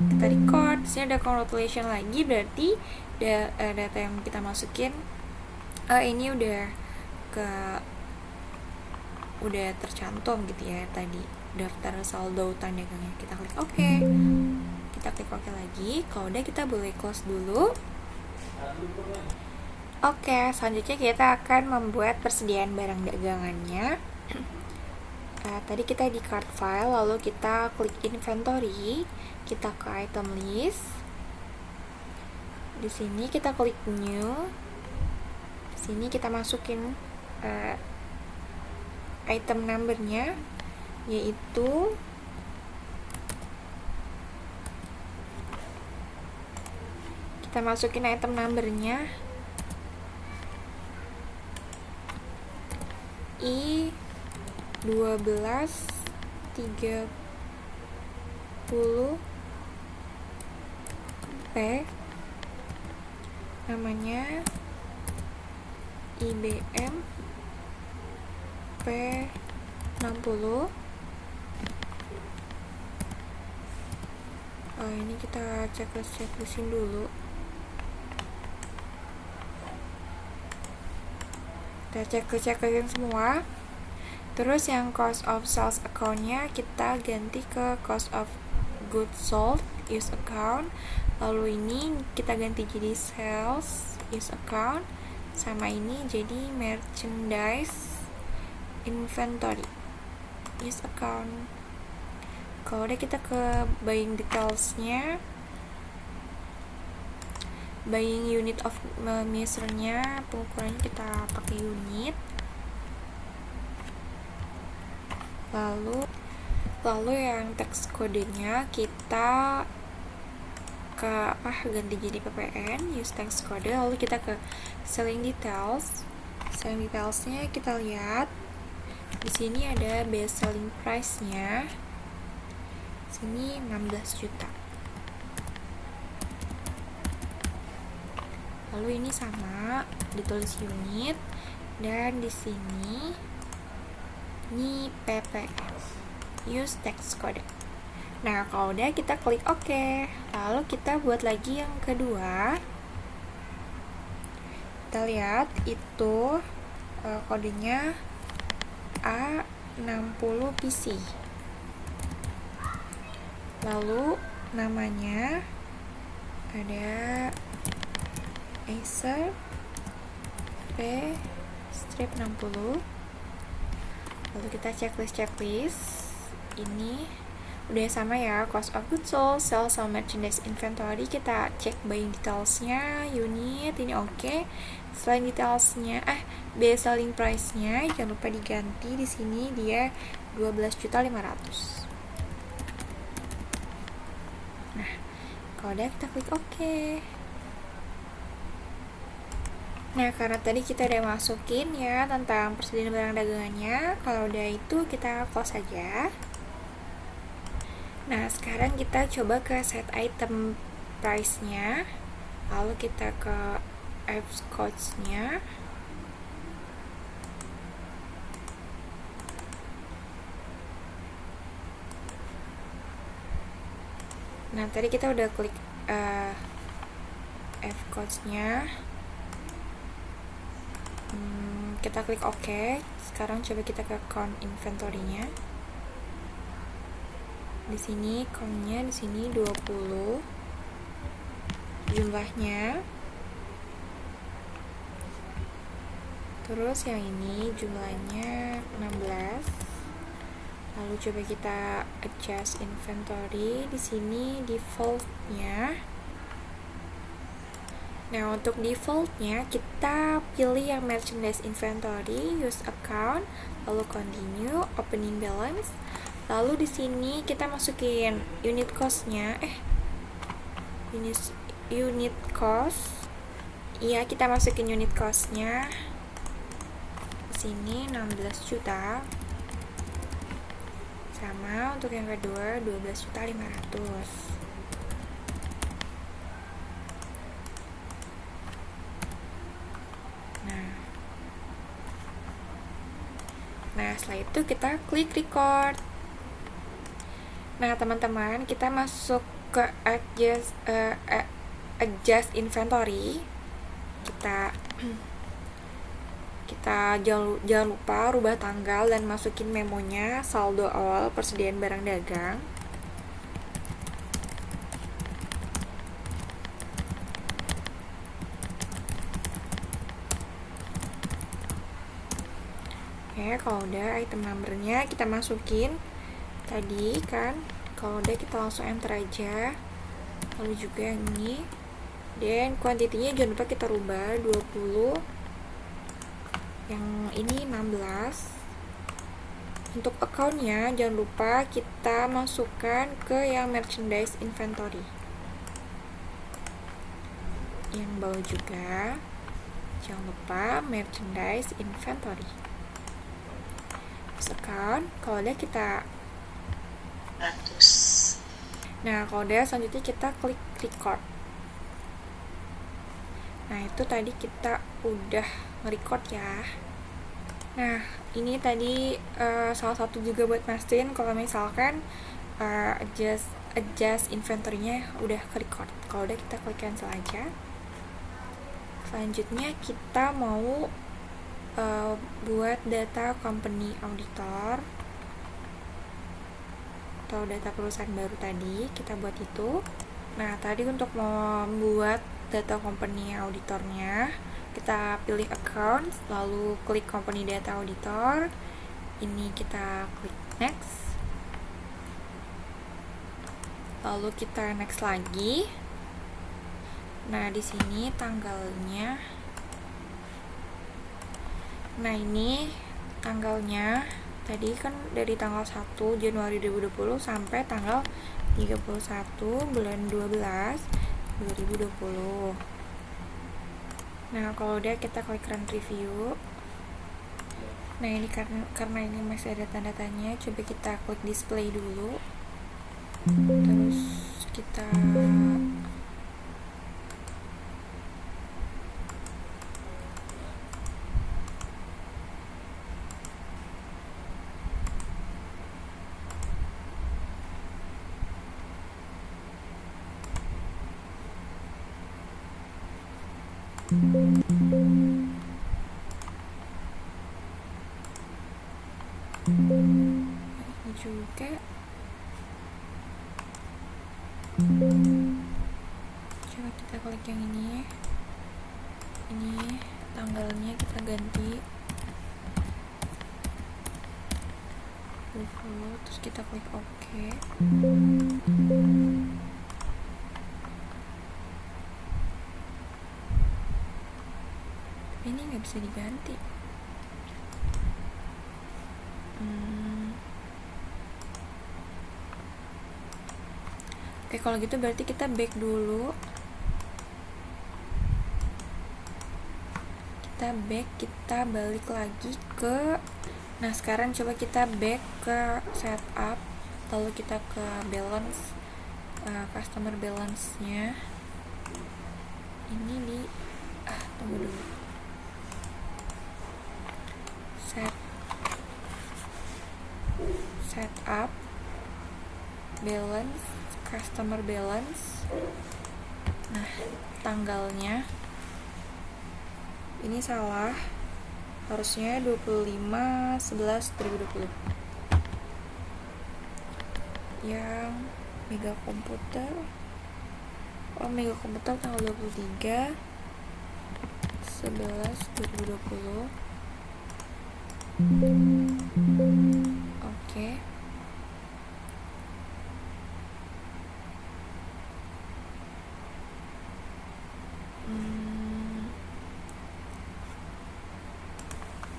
kita record, disini ada congratulation lagi, berarti data yang kita masukin ini udah tercantum gitu ya tadi daftar saldo utang dagangnya. Kita klik OK, kita klik OK lagi. Kalau udah, kita boleh close dulu. Oke, selanjutnya kita akan membuat persediaan barang dagangannya. Tadi kita di cart file, lalu kita klik inventory, kita ke item list. Di sini kita klik new. Di sini kita masukin item numbernya, yaitu kita masukin item numbernya I1230P, namanya IBM P60. Ini kita checklist-checklistin dulu. Kita checklist-checklistin semua. Terus yang cost of sales account-nya kita ganti ke cost of goods sold use account. Lalu ini kita ganti jadi sales use account. Sama ini jadi merchandise inventory use account. Kalau udah, kita ke buying details-nya. Buying unit of measure-nya, pengukurannya kita pakai unit. Lalu yang text kodenya kita ganti jadi PPN, use text code. Lalu kita ke selling details. Selling details-nya kita lihat. Di sini ada best selling price-nya. Sini 16 juta. Lalu ini sama, ditulis unit, dan di sini ini PPN, use text code. Nah, kalau udah, kita klik OK. Lalu kita buat lagi yang kedua. Kita lihat itu kodenya A60PC. Lalu namanya ada Acer P-60. Lalu kita checklist. Ini udah sama ya, cost of goods sold, sales sama merchandise inventory. Kita cek buying details-nya, unit ini oke. Selain details-nya, best selling price-nya jangan lupa diganti. Di sini dia 12.500.000. Nah, kalau udah, kita klik OK. Nah, karena tadi kita udah masukin ya tentang persediaan barang dagangannya. Kalau udah itu, kita close aja. Nah, sekarang kita coba ke set item price-nya. Lalu kita ke F-codes-nya. Nah, tadi kita udah klik F-codes-nya. Kita klik OK. Sekarang coba kita ke count inventory-nya. Di sini count-nya di sini 20. Jumlahnya. Terus yang ini jumlahnya 16. Lalu coba kita adjust inventory. Di sini default-nya Nah, untuk defaultnya kita pilih yang merchandise inventory, use account, lalu continue, opening balance. Lalu di sini kita masukin unit cost-nya, unit cost. Iya, kita masukin unit cost-nya. Di sini 16 juta. Sama untuk yang kedua 12.500.000. Nah, setelah itu kita klik record. Nah, teman-teman, kita masuk ke adjust inventory. Kita jangan lupa rubah tanggal dan masukin memonya saldo awal persediaan barang dagang. Oke, kalau udah item numbernya kita masukin tadi kan. Kalau udah kita langsung enter aja. Lalu juga yang ini. Dan kuantitinya jangan lupa kita rubah 20. Yang ini 16. Untuk account-nya jangan lupa kita masukkan ke yang merchandise inventory. Yang bawah juga jangan lupa merchandise inventory. Account, kalau udah kita 100. Nah, kalau udah selanjutnya kita klik record. Nah, itu tadi kita udah nge-record ya. Nah, ini tadi salah satu juga buat mastiin kalau misalkan adjust inventory-nya udah ke-record. Kalau udah kita klik cancel aja. Selanjutnya kita mau buat data company auditor atau data perusahaan baru tadi, kita buat itu. Nah, tadi untuk membuat data company auditornya, kita pilih account, lalu klik company data auditor. Ini kita klik next. Lalu kita next lagi. Nah, di sini tanggalnya. Nah, ini tanggalnya tadi kan dari tanggal 1 Januari 2020 sampai tanggal 31 bulan 12 2020. Nah, kalau udah kita klik run review. Nah, ini karena ini masih ada tanda tanya, coba kita klik display dulu. Terus kita ini juga coba kita klik yang ini tanggalnya kita ganti 20, terus kita klik OK. Ini nggak bisa diganti. Oke, kalau gitu berarti kita back dulu. Kita balik lagi ke. Nah, sekarang coba kita back ke setup, lalu kita ke balance, customer balance-nya. Ini di tunggu dulu. Setup balance, customer balance. Nah, tanggalnya ini salah, harusnya 25/11/2020. Yang Mega Komputer tanggal 23/11/2020. Oke.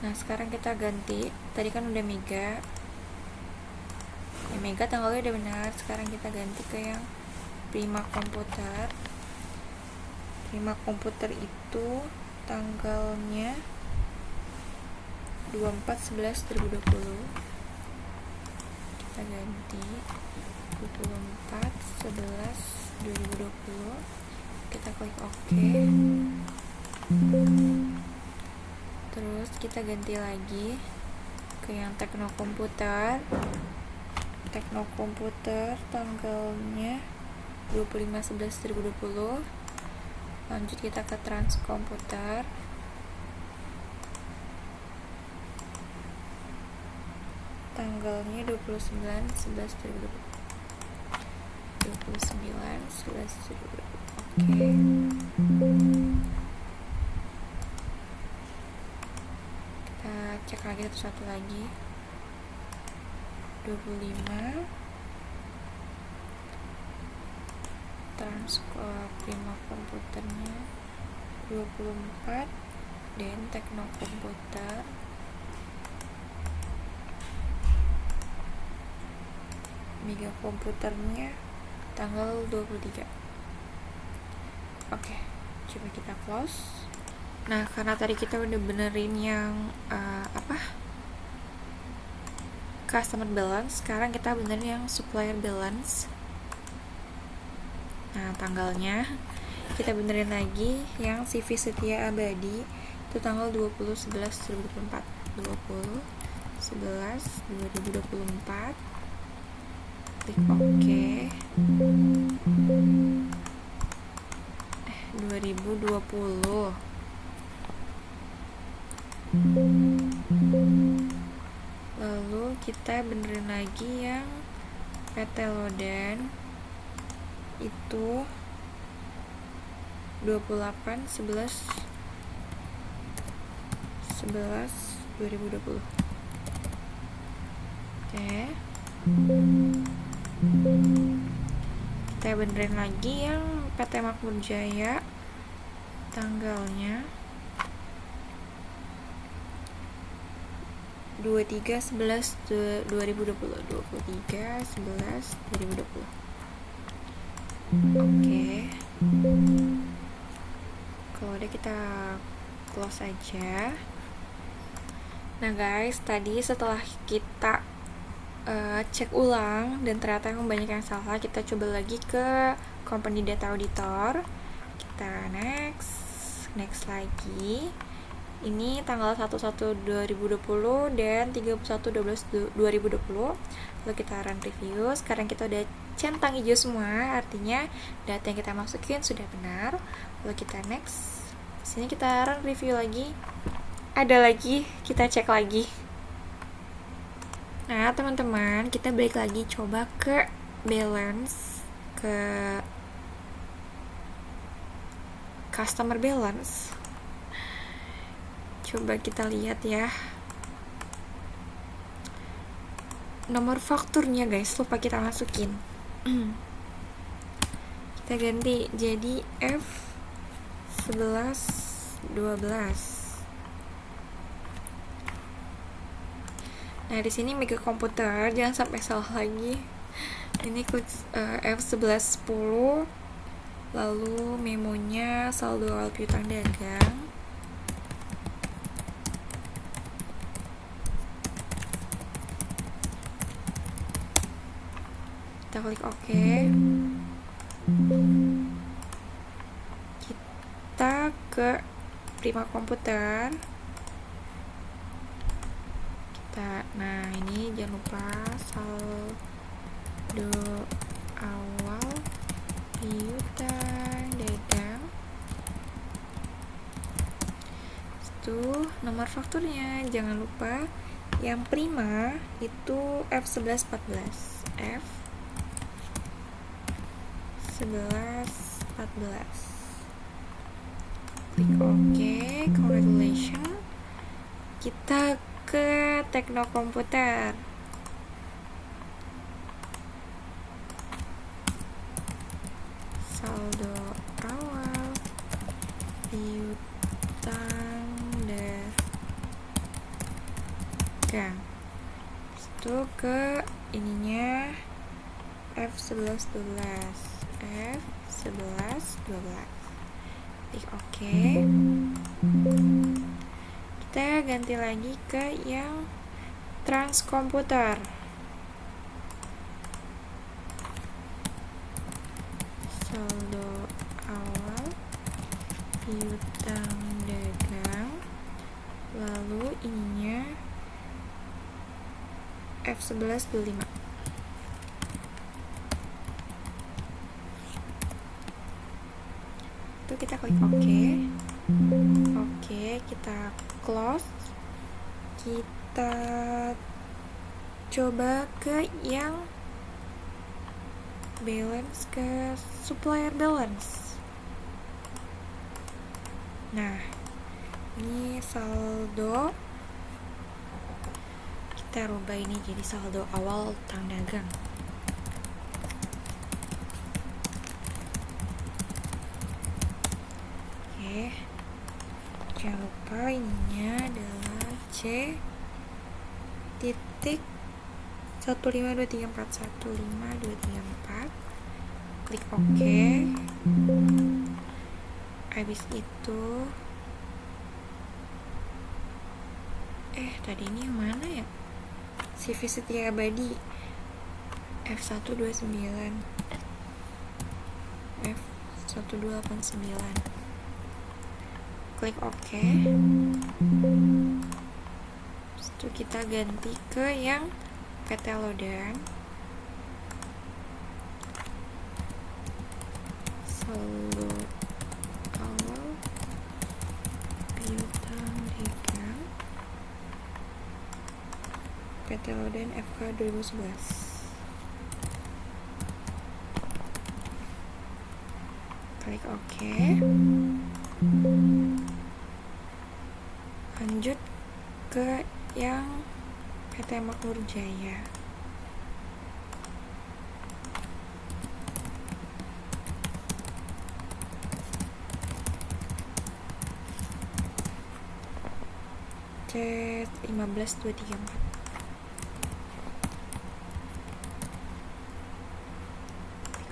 Nah sekarang kita ganti, tadi kan udah Mega ya, Mega tanggalnya udah benar. Sekarang kita ganti ke yang Prima Komputer. Prima Komputer itu tanggalnya 24/11/2020. Kita ganti 24/11/2020. Kita klik OK. Terus kita ganti lagi ke yang Tekno Komputer. Tekno Komputer tanggalnya 25/11/2020. Lanjut kita ke Trans Komputer. Tanggalnya 29/11/2020. 29/11/2020. Oke. Kita cek lagi satu lagi. 25 Prima Komputernya 24 dan Tekno Komputer Mega Komputernya tanggal 23. Oke, coba kita close. Nah karena tadi kita udah benerin yang customer balance, sekarang kita benerin yang supplier balance. Nah tanggalnya kita benerin lagi yang CV Setia Abadi itu tanggal 20/11/2024. 20/11/2024. Klik OK. 2020. Lalu kita benerin lagi yang PT Lodan itu 28/11/2020. Oke. Kita benerin lagi yang PT Makmur Jaya tanggalnya 23/11/2020. 23/11/2020. Oke. Kalau udah kita close aja. Nah guys, tadi setelah kita cek ulang dan ternyata emang banyak yang salah, kita coba lagi ke company data auditor. Kita next lagi. Ini tanggal 1/1/2020 dan 31/12/2020. Lalu kita run review. Sekarang kita udah centang hijau semua, artinya data yang kita masukin sudah benar. Lalu kita next. Sini kita run review lagi. Ada lagi, kita cek lagi. Nah teman-teman, kita balik lagi coba ke balance, ke customer balance. Coba kita lihat ya. Nomor fakturnya guys, lupa kita masukin. Kita ganti jadi F1112. Nah di sini Mega Komputer, jangan sampai salah lagi. Ini klik F1110. Lalu memonya saldo awal piutang dagang. Kita klik OK. Kita ke Prima Komputer. Nah ini jangan lupa saldo awal piutang dagang. Itu nomor fakturnya jangan lupa yang Prima itu F1114. F1114. Klik OK. Congratulations. Kita ke Tekno Komputer. Saldo awal piutang Itu ke ininya F1112. Klik OK. Kita ganti lagi ke yang transkomputer. Saldo awal piutang dagang, lalu ininya F1125. Itu kita klik OK. Oke, kita close. Kita coba ke yang balance, ke supplier balance. Nah, ini saldo, kita rubah ini jadi saldo awal utang dagang. Oke, jangan lupa ininya adalah C titik 152341523 klik OK. Habis itu tadi ini yang mana ya? CV Setia Abadi F129 F1289, klik OK. Terus itu kita ganti ke yang PT Lodan, saldo awal piutang dagang PT Lodan FK 2011. Klik OK. Lanjut ke yang PT Makmur Jaya. C15234.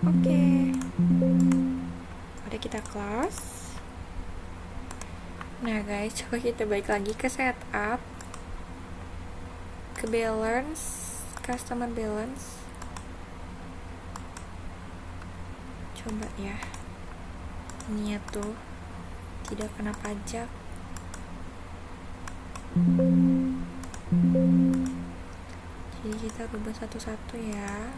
Oke. Udah kita close. Nah guys, coba kita balik lagi ke setup, ke balance, customer balance. Coba ya, ini ya tuh tidak kena pajak. Jadi kita rubah satu-satu ya.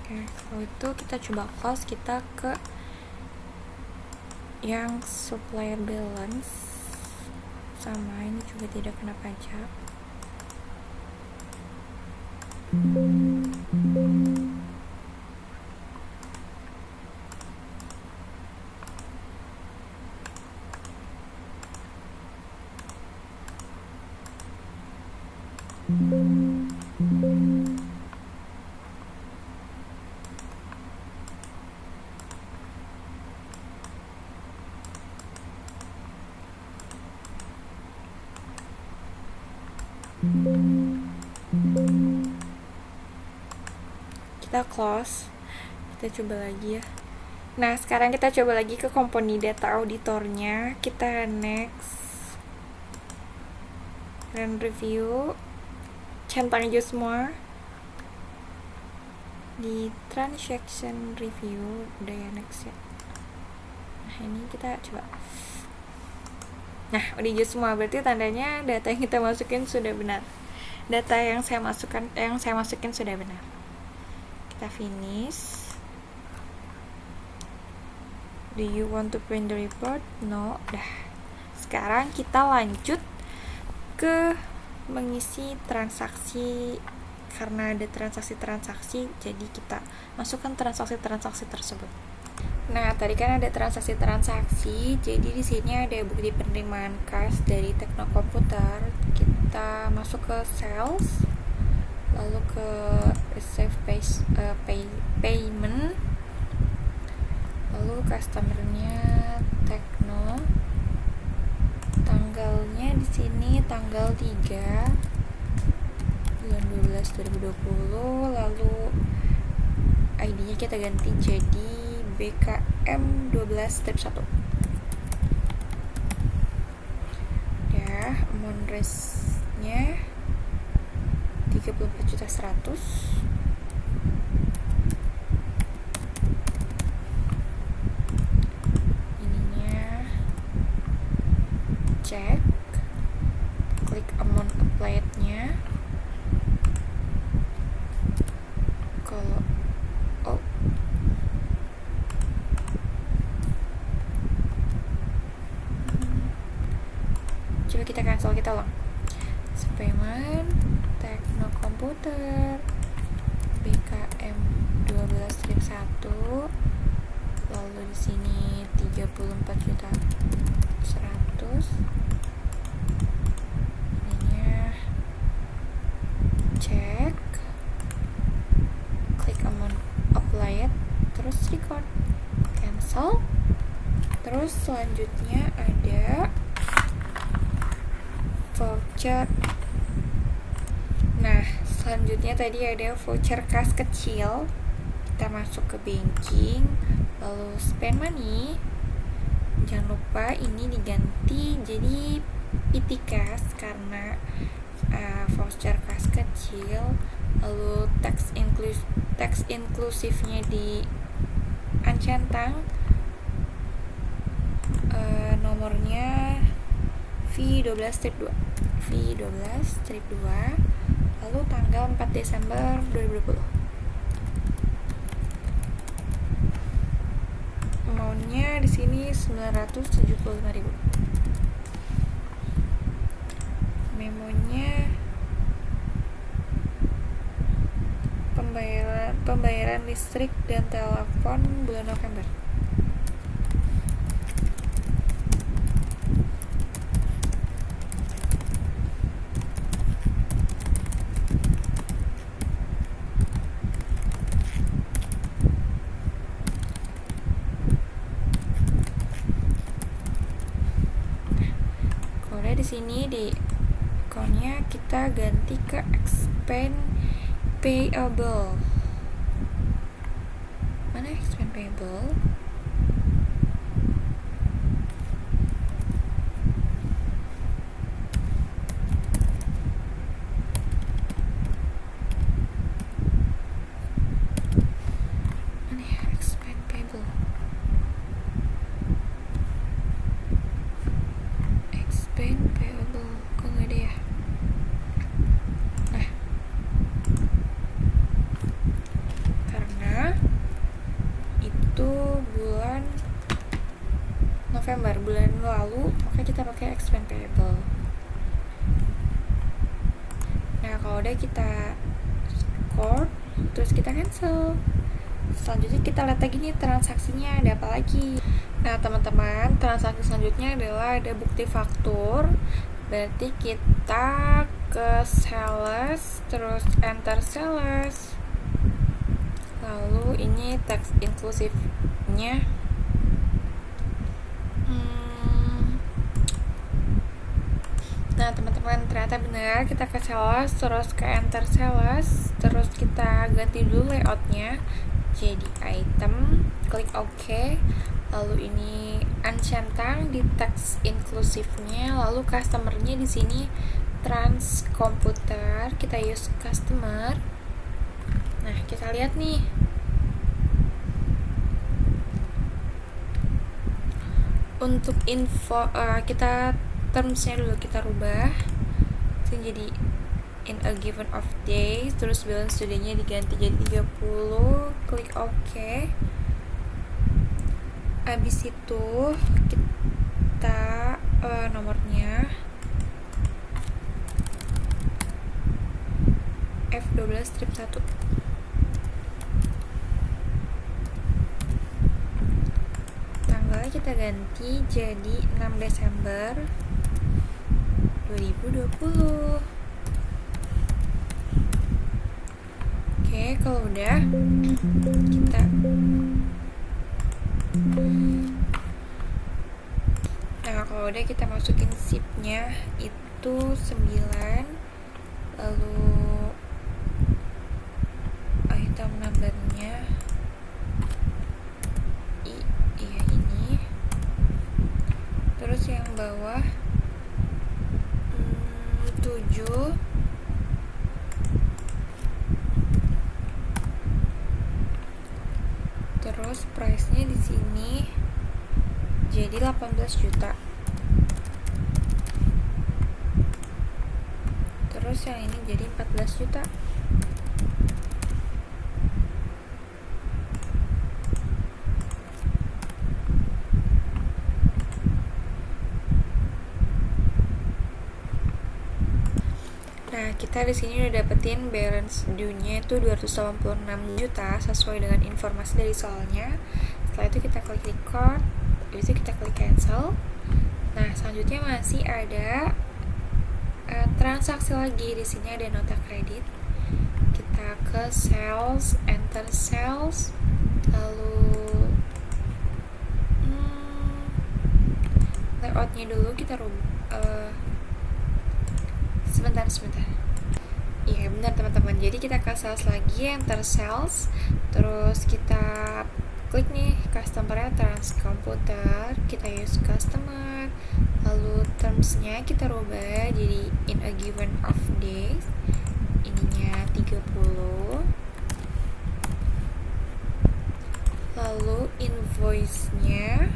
Oke, kalau itu kita coba close, kita ke yang supplier balance, sama ini juga tidak kena pajak. Kita close, kita coba lagi ya. Nah, sekarang kita coba lagi ke company data auditornya. Kita next, run review, centang aja semua di transaction review. Udah ya, next ya. Nah, ini kita coba. Nah, udah hijau semua, berarti tandanya data yang kita masukin sudah benar. Data yang saya masukin sudah benar. Kita finish. Do you want to print the report? No. Sekarang kita lanjut ke mengisi transaksi. Karena ada transaksi-transaksi, jadi kita masukkan transaksi-transaksi tersebut. Nah, tadi kan ada transaksi-transaksi, jadi di sini ada bukti penerimaan kas dari Teknokomputer. Kita masuk ke sales, lalu ke receive payment, lalu customernya Tekno. Tanggalnya di sini tanggal 3 bulan 12 2020, lalu ID-nya kita ganti jadi BKM 12-1. Ya, amount raise-nya 34.100.000. Ininya cek, klik amount applied-nya. Kalau coba kita cancel, kita ulang. Payment Teknokomputer BKM 12.1, lalu di sini 34.100.000. Ininya cek, klik amount applied, terus record, cancel. Terus selanjutnya ada voucher. Nah, selanjutnya tadi ada voucher kas kecil. Kita masuk ke banking, lalu spend money. Jangan lupa ini diganti jadi PT Kas karena voucher kas kecil. Lalu tax inklusifnya di ancentang. Nomornya V12-2, lalu tanggal 4 Desember 2020. Amount-nya di sini 975.000. Memonya pembayaran listrik dan telepon bulan November. Di sini di akunnya kita ganti ke expand payable. Mana expand payable? Mana ya expand payable? Payable, kok nggak ada ya? Nah, karena itu bulan November, bulan lalu, maka kita pakai expand payable. Nah, kalau udah kita record, terus kita cancel. Selanjutnya kita lihat lagi nih transaksinya ada apa lagi. Nah, teman-teman, transaksi selanjutnya adalah ada bukti faktur. Berarti kita ke sales, terus enter sales. Lalu ini tax inklusifnya. Nah, teman-teman, ternyata benar, kita ke sales, terus ke enter sales, terus kita ganti dulu layoutnya jadi item, klik OK. Lalu ini ancentang di tax inklusifnya, lalu customernya di sini Trans Komputer, kita use customer. Nah, kita lihat nih. Untuk info kita termsnya dulu kita rubah. Ini jadi in a given of days, terus balance today-nya diganti jadi 30, klik OK. Abis itu kita nomornya F12 strip 1. Tanggalnya kita ganti jadi 6 Desember 2020. Oke, kalau udah kita kita masukin zipnya itu 9, lalu item numbernya ini, terus yang bawah 7, terus price-nya di sini jadi 18 juta. Terus yang ini jadi 14 juta. Nah, kita di sini udah dapetin balance due-nya itu 286 juta sesuai dengan informasi dari soalnya. Setelah itu kita klik record, habis itu kita klik cancel. Nah, selanjutnya masih ada transaksi lagi. Di sini ada nota kredit. Kita ke sales, enter sales, lalu layoutnya dulu kita sebentar. Iya benar teman-teman. Jadi kita ke sales lagi, enter sales, terus kita klik nih customer-nya trans komputer, kita use customer, lalu terms-nya kita rubah jadi in a given of days, ininya 30, lalu invoice-nya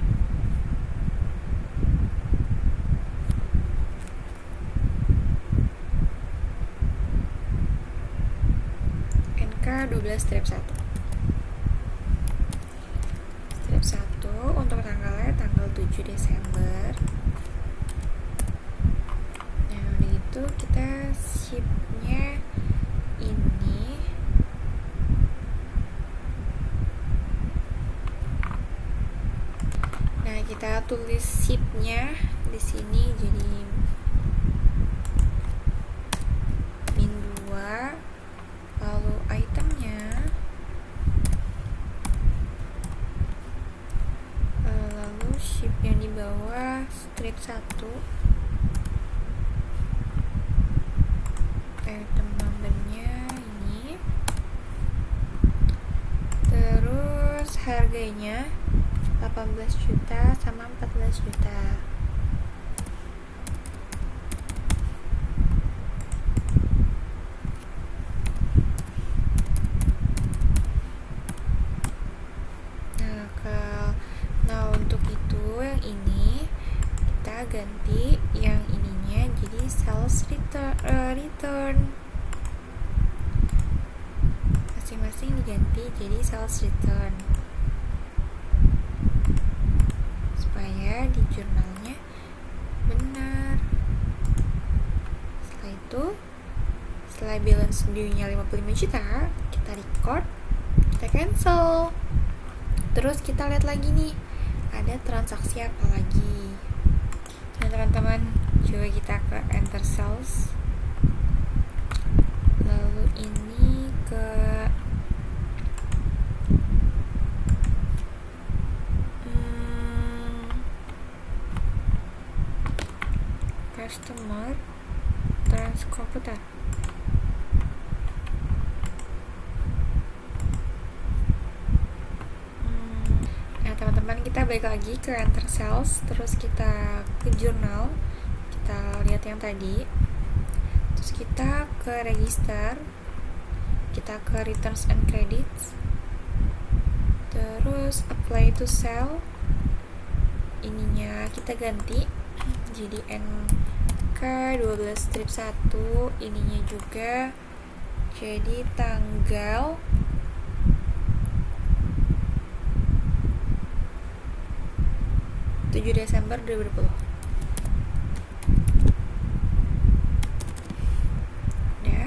NK12 strip 1 untuk tanggalnya tanggal 7 Desember. Nah udah gitu kita ship-nya ini kita tulis ship-nya di sini jadi -2, lalu itemnya, lalu ship yang di bawah strip 1, item numbernya ini, terus harganya 18 juta sama 14 juta. Nah untuk itu yang ini kita ganti yang ininya jadi sales return. Masing-masing diganti jadi sales return supaya di jurnalnya benar. Setelah itu, setelah balance due-nya 55 juta, kita record, kita cancel. Terus kita lihat lagi nih, ada transaksi apa lagi. Nah teman-teman, coba kita ke enter sales, lalu ini ke customer trans komputer. Teman-teman, kita balik lagi ke enter sales, terus kita ke jurnal, kita lihat yang tadi, terus kita ke register, kita ke returns and credits, terus apply to sell, ininya kita ganti jadi NK12 strip 1, ininya juga jadi tanggal 7 Desember 2020. Udah,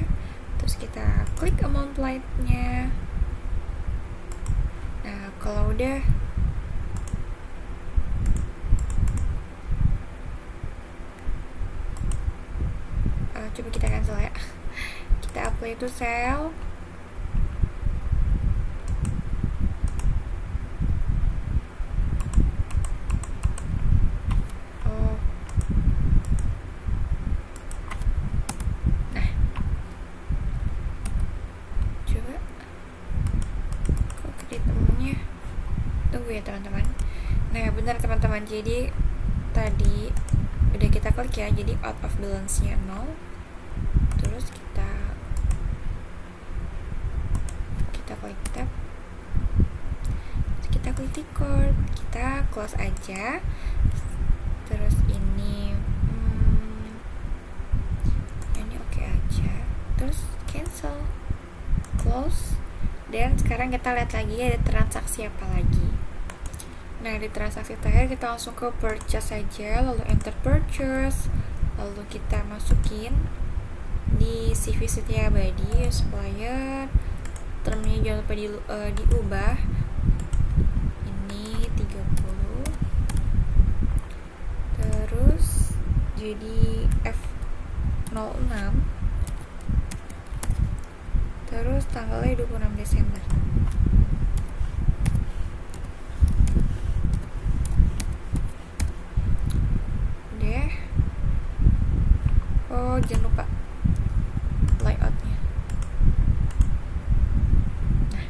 terus kita klik amount nya. Nah, kalau udah coba kita cancel ya. Kita apply to sell. Nah, coba kok kredit umumnya, tunggu ya teman-teman. Nah, benar teman-teman, jadi tadi udah kita klik ya, jadi out of balance nya 0. Terus kita klik tab, terus kita klik record, kita close aja. Terus ini oke aja, terus cancel, close. Dan sekarang kita lihat lagi ada transaksi apa lagi. Nah, di transaksi terakhir kita langsung ke purchase saja, lalu enter purchase, lalu kita masukin di CV Setia Abadi supplier, termnya jangan lupa diubah, ini 30, terus jadi F06, terus tanggalnya 26 Desember. Udah. Oh, jangan lupa layoutnya. Nah,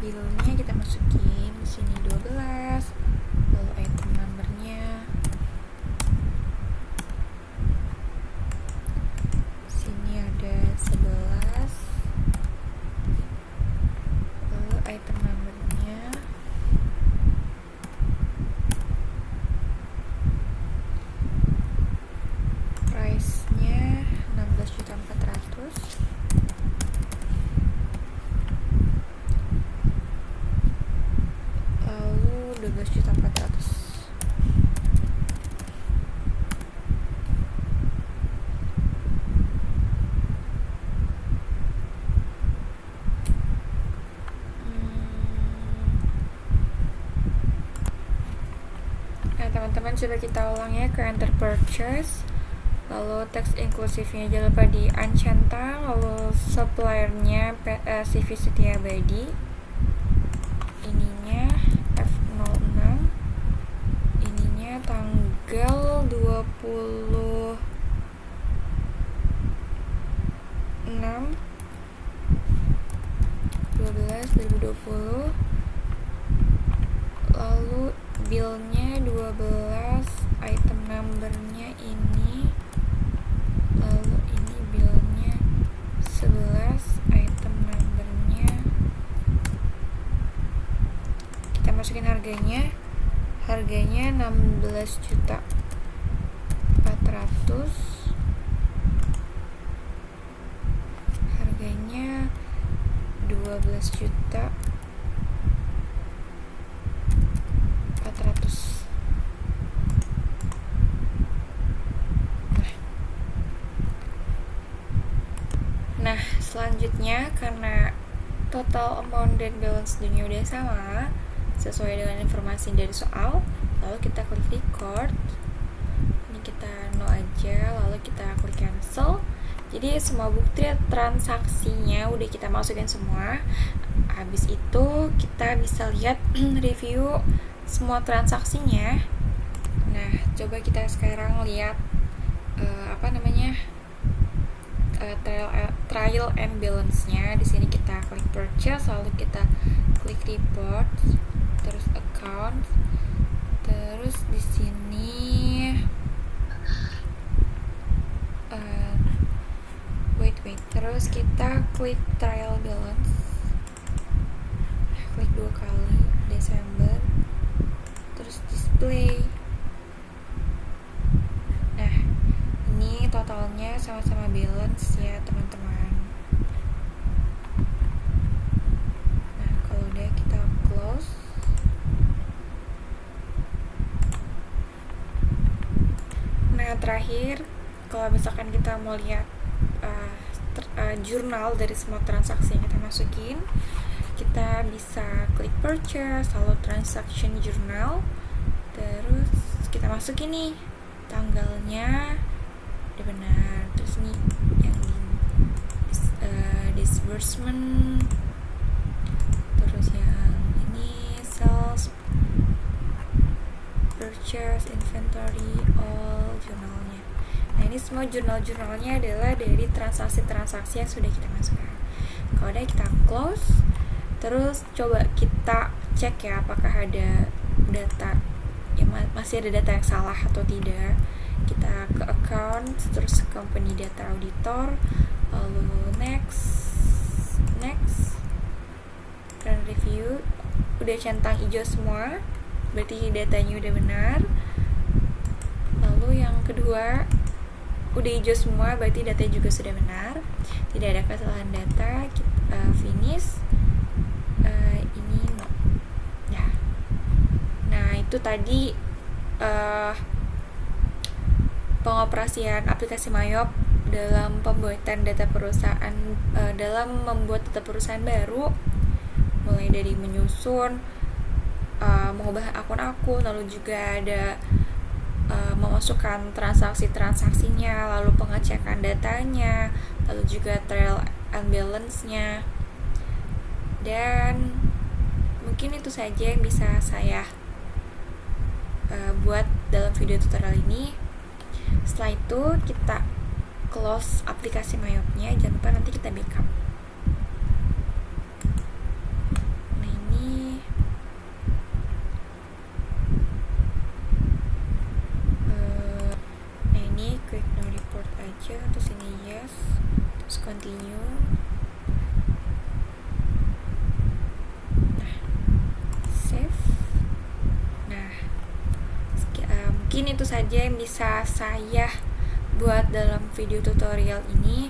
billnya kita masukin di sini 12, lalu item numbernya sini ada 11, lalu item numbernya price-nya 16.400.000, lalu 12.400.000. Nah, teman-teman, coba kita ulang ya ke enter purchase, lalu teks inklusifnya jangan lupa di uncentang, lalu suppliernya CV Setia Abadi, ininya F06, ininya tanggal 26 12/2020, lalu billnya 12, item numbernya ini, lalu ini billnya 11, item numbernya kita masukin harganya 16.400.000, harganya 12.400.000. Nah, selanjutnya karena total amount dan balance dunia udah sama sesuai dengan informasi dari soal, lalu kita klik record, ini kita no aja, lalu kita klik cancel. Jadi semua bukti transaksinya udah kita masukin semua. Habis itu kita bisa lihat review semua transaksinya. Nah, coba kita sekarang lihat trial and balance-nya. Di sini kita klik purchase, lalu kita klik report, terus account, terus di sini terus kita klik trial balance, klik 2 kali Desember, terus display. Nah, ini totalnya sama-sama balance ya teman-teman. Nah, kalau udah kita terakhir, kalau misalkan kita mau lihat jurnal dari semua transaksi yang kita masukin, kita bisa klik purchase, lalu transaction journal, terus kita masukin nih tanggalnya udah benar, terus nih yang disbursement, terus yang ini sales, purchase, inventory, all jurnalnya. Nah ini semua jurnal-jurnalnya adalah dari transaksi-transaksi yang sudah kita masukkan. Kalau udah kita close, terus coba kita cek ya apakah ada data ya, masih ada data yang salah atau tidak. Kita ke account, terus company data auditor, lalu next run review, udah centang hijau semua, berarti datanya udah benar. Lalu yang kedua udah hijau semua, berarti datanya juga sudah benar, tidak ada kesalahan data. Kita finish, ini no ya. Nah itu tadi pengoperasian aplikasi Mayop dalam pembuatan data perusahaan, dalam membuat data perusahaan baru, mulai dari menyusun, mengubah akun-akun, lalu juga ada memasukkan transaksi-transaksinya, lalu pengecekan datanya, lalu juga trial and balance-nya. Dan mungkin itu saja yang bisa saya buat dalam video tutorial ini. Setelah itu kita close aplikasi Mayopnya, jangan lupa nanti kita backup. Nah ini quick no report aja, terus ini yes, terus continue. Nah save. Nah mungkin itu saja yang bisa saya buat dalam video tutorial ini.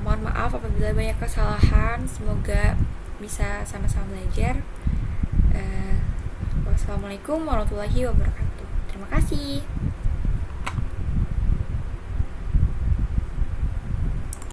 Mohon maaf apabila banyak kesalahan, semoga bisa sama-sama belajar. Wassalamualaikum warahmatullahi wabarakatuh. Terima kasih.